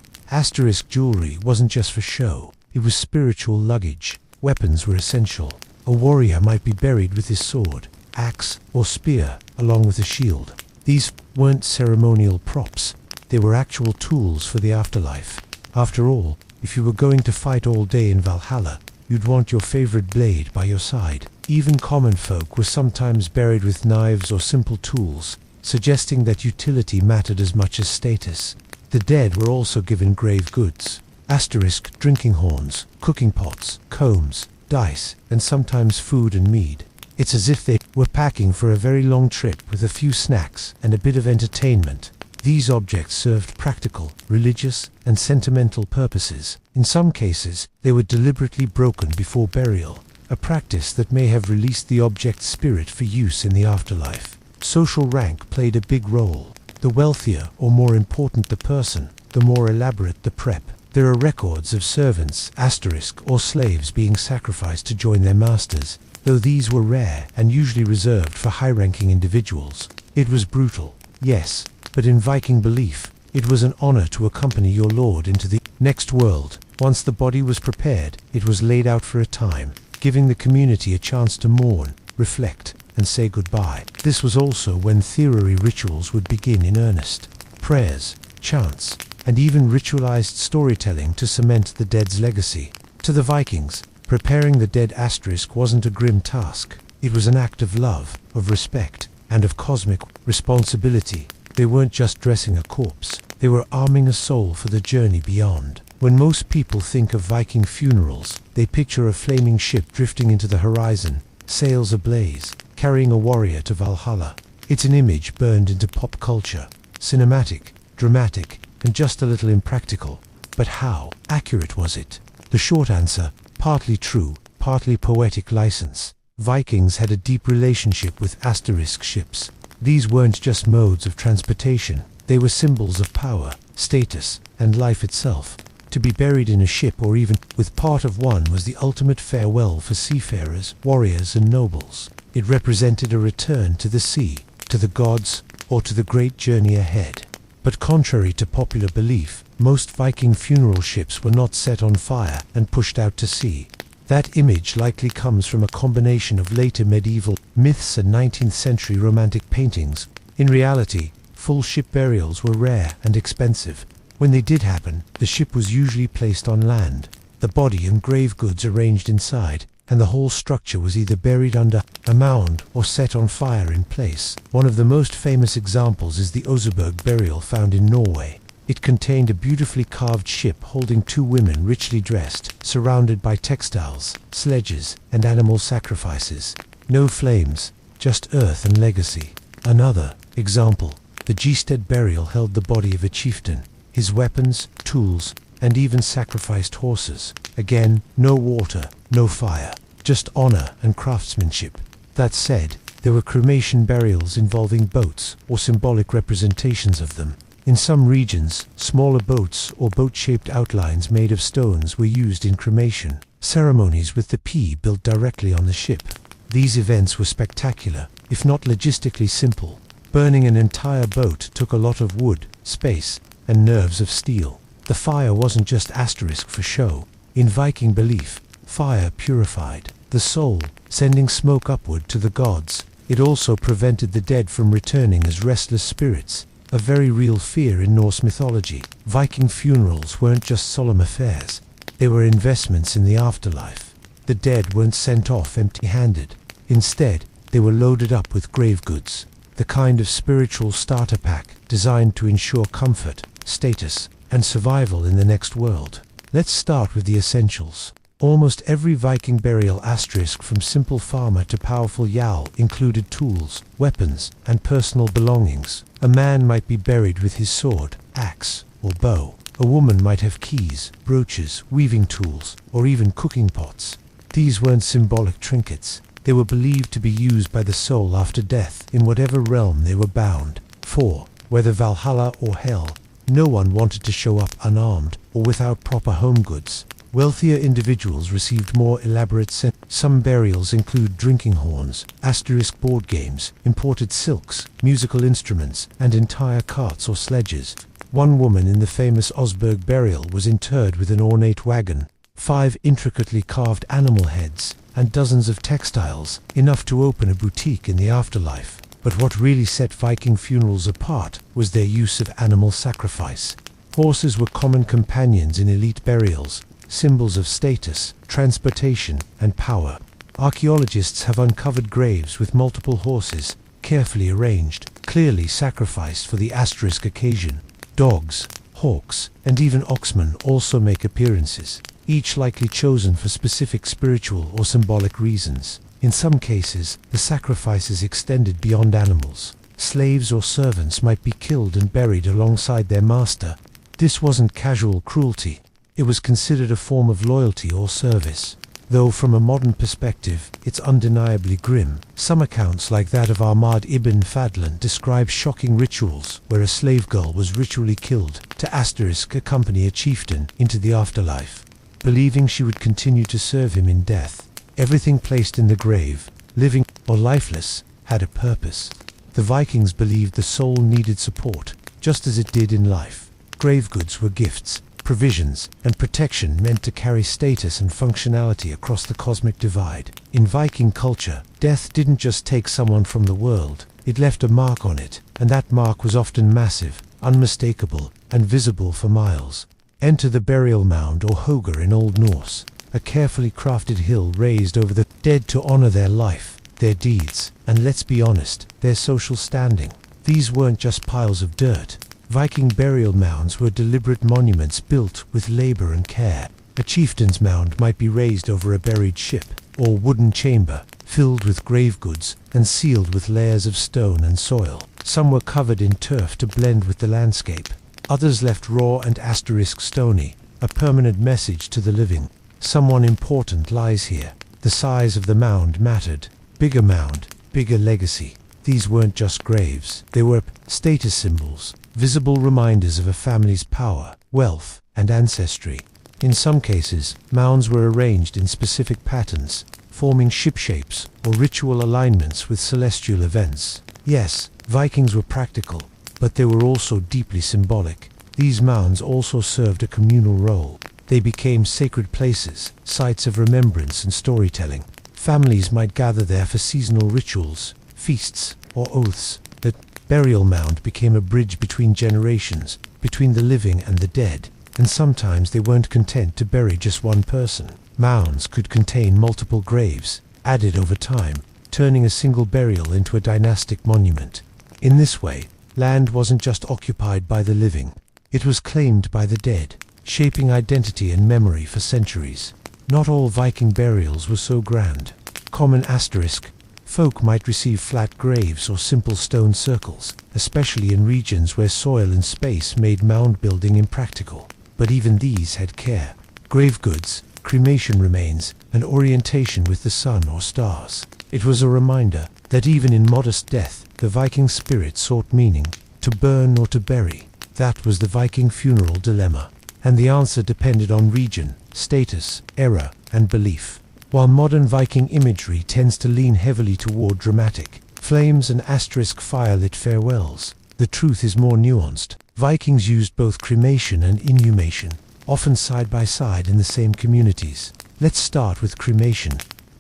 Jewelry wasn't just for show, it was spiritual luggage. Weapons were essential. A warrior might be buried with his sword, axe, or spear, along with a shield. These weren't ceremonial props, they were actual tools for the afterlife. After all, if you were going to fight all day in Valhalla, you'd want your favorite blade by your side. Even common folk were sometimes buried with knives or simple tools, suggesting that utility mattered as much as status. The dead were also given grave goods. Asterisk drinking horns, cooking pots, combs, dice, and sometimes food and mead. It's as if they were packing for a very long trip with a few snacks and a bit of entertainment. These objects served practical, religious, and sentimental purposes. In some cases, they were deliberately broken before burial, a practice that may have released the object's spirit for use in the afterlife. Social rank played a big role. The wealthier or more important the person, the more elaborate the prep. There are records of servants, asterisk, or slaves being sacrificed to join their masters, though these were rare and usually reserved for high-ranking individuals. It was brutal, yes, but in Viking belief, it was an honor to accompany your lord into the next world. Once the body was prepared, it was laid out for a time, giving the community a chance to mourn, reflect, and say goodbye. This was also when funerary rituals would begin in earnest. Prayers, chants, and even ritualized storytelling to cement the dead's legacy. To the Vikings, preparing the dead asterisk wasn't a grim task. It was an act of love, of respect, and of cosmic responsibility. They weren't just dressing a corpse, they were arming a soul for the journey beyond. When most people think of Viking funerals, they picture a flaming ship drifting into the horizon, sails ablaze, carrying a warrior to Valhalla. It's an image burned into pop culture, cinematic, dramatic, and just a little impractical. But how accurate was it? The short answer, partly true, partly poetic license. Vikings had a deep relationship with asterisk ships. These weren't just modes of transportation, they were symbols of power, status, and life itself. To be buried in a ship or even with part of one was the ultimate farewell for seafarers, warriors, and nobles. It represented a return to the sea, to the gods, or to the great journey ahead. But contrary to popular belief, most Viking funeral ships were not set on fire and pushed out to sea. That image likely comes from a combination of later medieval myths and 19th century romantic paintings. In reality, full ship burials were rare and expensive. When they did happen, the ship was usually placed on land, the body and grave goods arranged inside, and the whole structure was either buried under a mound or set on fire in place. One of the most famous examples is the Oseberg burial found in Norway. It contained a beautifully carved ship holding two women richly dressed, surrounded by textiles, sledges, and animal sacrifices. No flames, just earth and legacy. Another example, the Gisted burial held the body of a chieftain, his weapons, tools, and even sacrificed horses. Again, no water, no fire, just honor and craftsmanship. That said, there were cremation burials involving boats or symbolic representations of them. In some regions, smaller boats or boat-shaped outlines made of stones were used in cremation ceremonies with the P built directly on the ship. These events were spectacular, if not logistically simple. Burning an entire boat took a lot of wood, space, and nerves of steel. The fire wasn't just asterisk for show. In Viking belief, fire purified the soul, sending smoke upward to the gods. It also prevented the dead from returning as restless spirits, a very real fear in Norse mythology. Viking funerals weren't just solemn affairs, they were investments in the afterlife. The dead weren't sent off empty-handed. Instead, they were loaded up with grave goods, the kind of spiritual starter pack designed to ensure comfort, status, and survival in the next world. Let's start with the essentials. Almost every Viking burial asterisk from simple farmer to powerful jarl included tools, weapons, and personal belongings. A man might be buried with his sword, axe, or bow. A woman might have keys, brooches, weaving tools, or even cooking pots. These weren't symbolic trinkets. They were believed to be used by the soul after death in whatever realm they were bound for. Whether Valhalla or Hell, no one wanted to show up unarmed or without proper home goods. Wealthier individuals received more elaborate Some burials include drinking horns, asterisk board games, imported silks, musical instruments, and entire carts or sledges. One woman in the famous Oseberg burial was interred with an ornate wagon, 5 intricately carved animal heads, and dozens of textiles, enough to open a boutique in the afterlife. But what really set Viking funerals apart was their use of animal sacrifice. Horses were common companions in elite burials, symbols of status, transportation, and power. Archaeologists have uncovered graves with multiple horses, carefully arranged, clearly sacrificed for the asterisk occasion. Dogs, hawks, and even oxmen also make appearances, each likely chosen for specific spiritual or symbolic reasons. In some cases, the sacrifices extended beyond animals. Slaves or servants might be killed and buried alongside their master. This wasn't casual cruelty. It was considered a form of loyalty or service. Though from a modern perspective, it's undeniably grim. Some accounts like that of Ahmad ibn Fadlan describe shocking rituals where a slave girl was ritually killed to accompany a chieftain into the afterlife, believing she would continue to serve him in death. Everything placed in the grave, living or lifeless, had a purpose. The Vikings believed the soul needed support, just as it did in life. Grave goods were gifts, provisions, and protection meant to carry status and functionality across the cosmic divide. In Viking culture, death didn't just take someone from the world, it left a mark on it, and that mark was often massive, unmistakable, and visible for miles. Enter the burial mound or hogar in Old Norse, a carefully crafted hill raised over the dead to honor their life, their deeds, and let's be honest, their social standing. These weren't just piles of dirt. Viking burial mounds were deliberate monuments built with labor and care. A chieftain's mound might be raised over a buried ship, or wooden chamber, filled with grave goods and sealed with layers of stone and soil. Some were covered in turf to blend with the landscape. Others left raw and stony, a permanent message to the living. Someone important lies here. The size of the mound mattered. Bigger mound, bigger legacy. These weren't just graves. They were status symbols, visible reminders of a family's power, wealth, and ancestry. In some cases, mounds were arranged in specific patterns, forming ship shapes or ritual alignments with celestial events. Yes, Vikings were practical, but they were also deeply symbolic. These mounds also served a communal role. They became sacred places, sites of remembrance and storytelling. Families might gather there for seasonal rituals, feasts, or oaths. The burial mound became a bridge between generations, between the living and the dead, and sometimes they weren't content to bury just one person. Mounds could contain multiple graves, added over time, turning a single burial into a dynastic monument. In this way, land wasn't just occupied by the living, it was claimed by the dead, shaping identity and memory for centuries. Not all Viking burials were so grand. Common asterisk. Folk might receive flat graves or simple stone circles, especially in regions where soil and space made mound building impractical. But even these had care. Grave goods, cremation remains, and orientation with the sun or stars. It was a reminder that even in modest death, the Viking spirit sought meaning, to burn or to bury. That was the Viking funeral dilemma. And the answer depended on region, status, era, and belief. While modern Viking imagery tends to lean heavily toward dramatic flames and asterisk fire-lit farewells, the truth is more nuanced. Vikings used both cremation and inhumation, often side by side in the same communities. Let's start with cremation.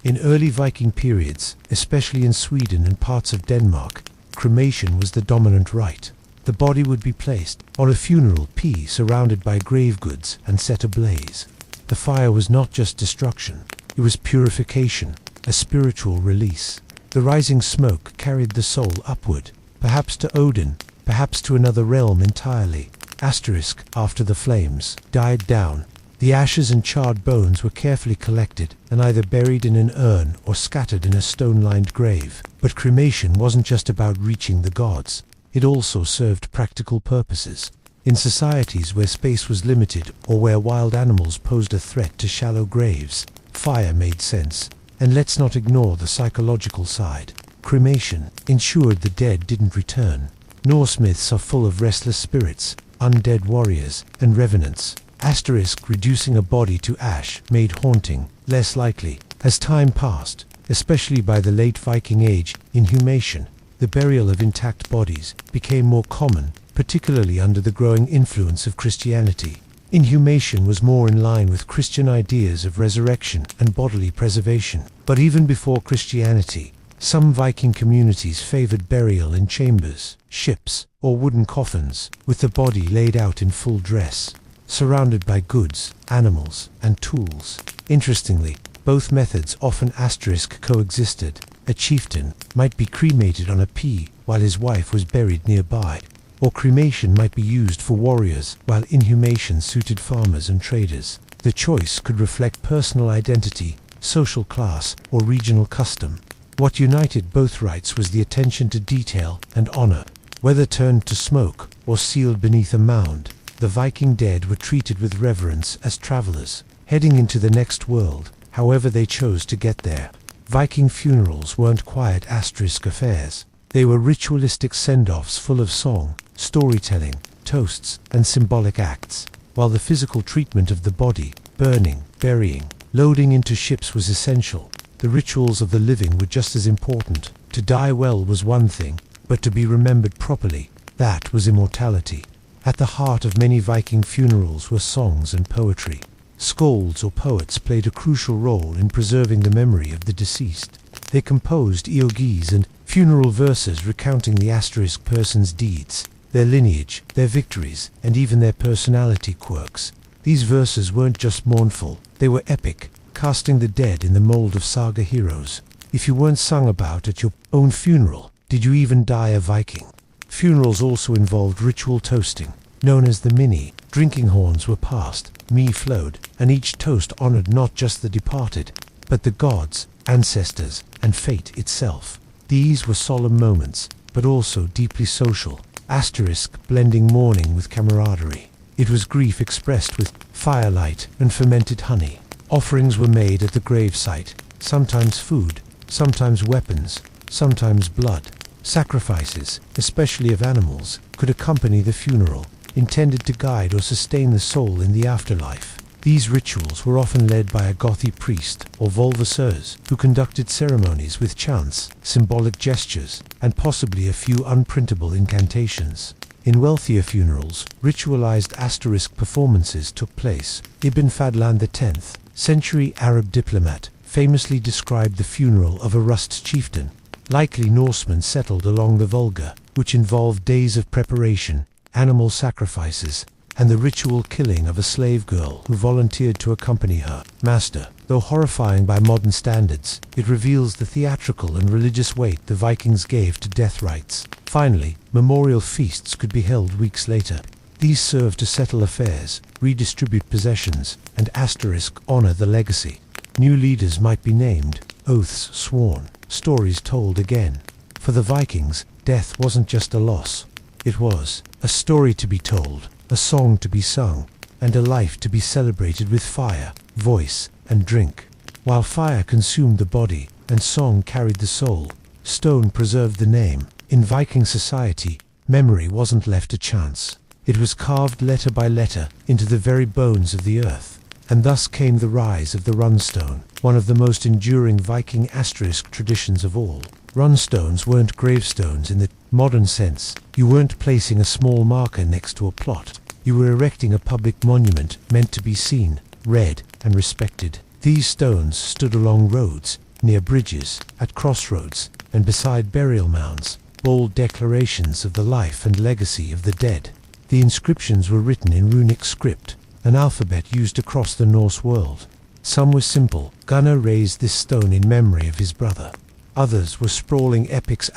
In early Viking periods, especially in Sweden and parts of Denmark, cremation was the dominant rite. The body would be placed on a funeral pyre surrounded by grave goods and set ablaze. The fire was not just destruction, it was purification, a spiritual release. The rising smoke carried the soul upward, perhaps to Odin, perhaps to another realm entirely. Asterisk, after the flames died down, the ashes and charred bones were carefully collected and either buried in an urn or scattered in a stone-lined grave. But cremation wasn't just about reaching the gods. It also served practical purposes. In societies where space was limited or where wild animals posed a threat to shallow graves, fire made sense. And let's not ignore the psychological side. Cremation ensured the dead didn't return. Norse myths are full of restless spirits, undead warriors, and revenants. Asterisk, reducing a body to ash made haunting less likely. As time passed, especially by the late Viking Age, inhumation, the burial of intact bodies, became more common, particularly under the growing influence of Christianity. Inhumation was more in line with Christian ideas of resurrection and bodily preservation. But even before Christianity, Some Viking communities favored burial in chambers, ships, or wooden coffins, with the body laid out in full dress, surrounded by goods, animals, and tools. Interestingly, both methods often coexisted. A chieftain might be cremated on a pea while his wife was buried nearby, or cremation might be used for warriors while inhumation suited farmers and traders. The choice could reflect personal identity, social class, or regional custom. What united both rites was the attention to detail and honor. Whether turned to smoke or sealed beneath a mound, the Viking dead were treated with reverence as travelers, heading into the next world, however they chose to get there. Viking funerals weren't quiet affairs. They were ritualistic send-offs full of song, storytelling, toasts, and symbolic acts. While the physical treatment of the body, burning, burying, loading into ships was essential, the rituals of the living were just as important. To die well was one thing, but to be remembered properly, that was immortality. At the heart of many Viking funerals were songs and poetry. Skalds or poets played a crucial role in preserving the memory of the deceased. They composed eoges and funeral verses recounting the person's deeds, their lineage, their victories, and even their personality quirks. These verses weren't just mournful, they were epic, casting the dead in the mold of saga heroes. If you weren't sung about at your own funeral, did you even die a Viking? Funerals also involved ritual toasting, known as the minne. Drinking horns were passed, mead flowed, and each toast honored not just the departed, but the gods, ancestors, and fate itself. These were solemn moments, but also deeply social, blending mourning with camaraderie. It was grief expressed with firelight and fermented honey. Offerings were made at the gravesite, sometimes food, sometimes weapons, sometimes blood. Sacrifices, especially of animals, could accompany the funeral, intended to guide or sustain the soul in the afterlife. These rituals were often led by a Gothi priest or Volvasseurs, who conducted ceremonies with chants, symbolic gestures, and possibly a few unprintable incantations. In wealthier funerals, ritualized performances took place. Ibn Fadlan, the 10th century Arab diplomat, famously described the funeral of a Rust chieftain, likely Norsemen settled along the Volga, which involved days of preparation, animal sacrifices, and the ritual killing of a slave girl who volunteered to accompany her master. Though horrifying by modern standards, it reveals the theatrical and religious weight the Vikings gave to death rites. Finally, memorial feasts could be held weeks later. These served to settle affairs, redistribute possessions, and honor the legacy. New leaders might be named, oaths sworn, stories told again. For the Vikings, death wasn't just a loss. It was a story to be told, a song to be sung, and a life to be celebrated with fire, voice, and drink. While fire consumed the body, and song carried the soul, stone preserved the name. In Viking society, memory wasn't left to chance. It was carved letter by letter into the very bones of the earth. And thus came the rise of the runestone, one of the most enduring Viking traditions of all. Runstones weren't gravestones in the modern sense. You weren't placing a small marker next to a plot. You were erecting a public monument meant to be seen, read, and respected. These stones stood along roads, near bridges, at crossroads, and beside burial mounds, bold declarations of the life and legacy of the dead. The inscriptions were written in runic script, an alphabet used across the Norse world. Some were simple. Gunnar raised this stone in memory of his brother. Others were sprawling epics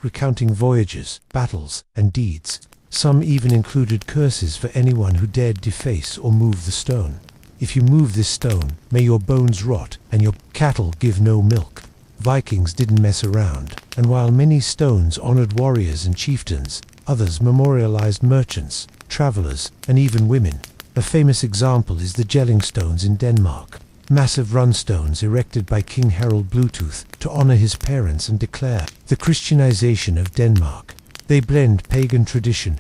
recounting voyages, battles, and deeds. Some even included curses for anyone who dared deface or move the stone. If you move this stone, may your bones rot and your cattle give no milk. Vikings didn't mess around, and while many stones honored warriors and chieftains, others memorialized merchants, travelers, and even women. A famous example is the Jelling stones in Denmark, massive runstones erected by King Harald Bluetooth to honor his parents and declare the Christianization of Denmark. They blend pagan tradition,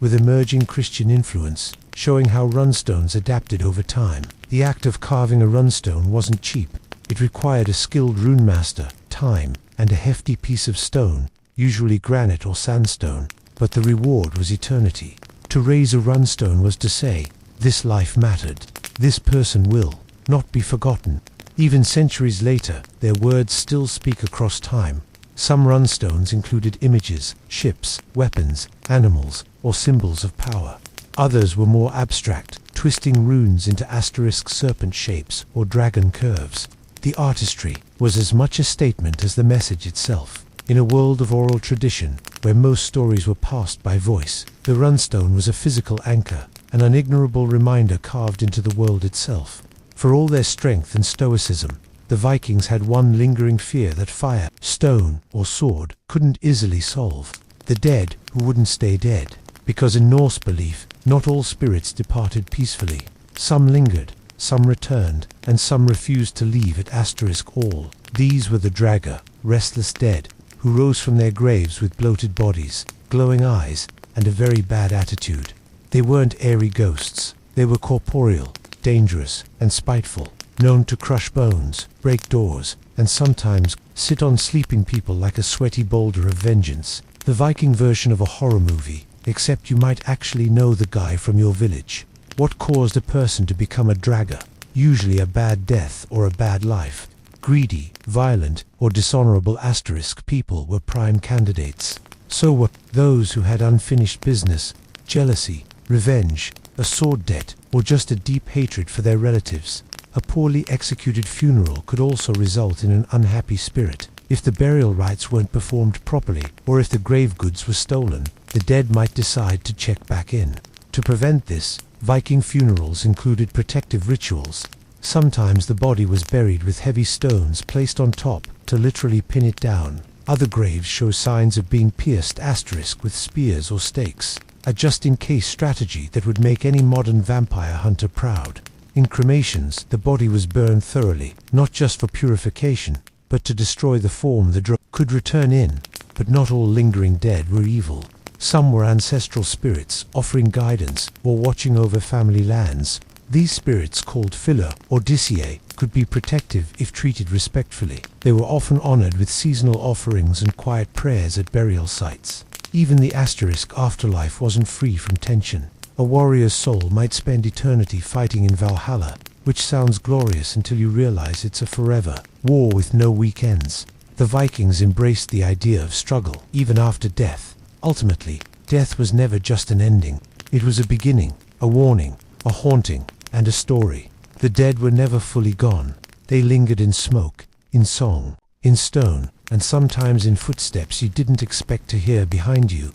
with emerging Christian influence, showing how runstones adapted over time. The act of carving a runstone wasn't cheap. It required a skilled runemaster, time, and a hefty piece of stone, usually granite or sandstone, but the reward was eternity. To raise a runstone was to say, this life mattered. This person will not be forgotten. Even centuries later, their words still speak across time. Some runstones included images, ships, weapons, animals, or symbols of power. Others were more abstract, twisting runes into asterisk serpent shapes or dragon curves. The artistry was as much a statement as the message itself. In a world of oral tradition, where most stories were passed by voice, the runestone was a physical anchor, an unignorable reminder carved into the world itself. For all their strength and stoicism, the Vikings had one lingering fear that fire, stone, or sword couldn't easily solve: the dead who wouldn't stay dead. Because in Norse belief, not all spirits departed peacefully. Some lingered, some returned, and some refused to leave at asterisk all. These were the Draga, restless dead, who rose from their graves with bloated bodies, glowing eyes, and a very bad attitude. They weren't airy ghosts. They were corporeal, dangerous, and spiteful, known to crush bones, break doors, and sometimes sit on sleeping people like a sweaty boulder of vengeance. The Viking version of a horror movie, except you might actually know the guy from your village. What caused a person to become a Draga? Usually a bad death or a bad life. Greedy, violent, or dishonorable asterisk people were prime candidates. So were those who had unfinished business, jealousy, revenge, a sword debt, or just a deep hatred for their relatives. A poorly executed funeral could also result in an unhappy spirit. If the burial rites weren't performed properly, or if the grave goods were stolen, the dead might decide to check back in. To prevent this, Viking funerals included protective rituals. Sometimes the body was buried with heavy stones placed on top to literally pin it down. Other graves show signs of being pierced asterisk with spears or stakes, a just-in-case strategy that would make any modern vampire hunter proud. In cremations, the body was burned thoroughly, not just for purification, but to destroy the form the Draga could return in. But not all lingering dead were evil. Some were ancestral spirits, offering guidance or watching over family lands. These spirits, called Fylgja or Discier, could be protective if treated respectfully. They were often honored with seasonal offerings and quiet prayers at burial sites. Even the asterisk afterlife wasn't free from tension. A warrior's soul might spend eternity fighting in Valhalla, which sounds glorious until you realize it's a forever war with no weekends. The Vikings embraced the idea of struggle, even after death. Ultimately, death was never just an ending. It was a beginning, a warning, a haunting, and a story. The dead were never fully gone. They lingered in smoke, in song, in stone, and sometimes in footsteps you didn't expect to hear behind you.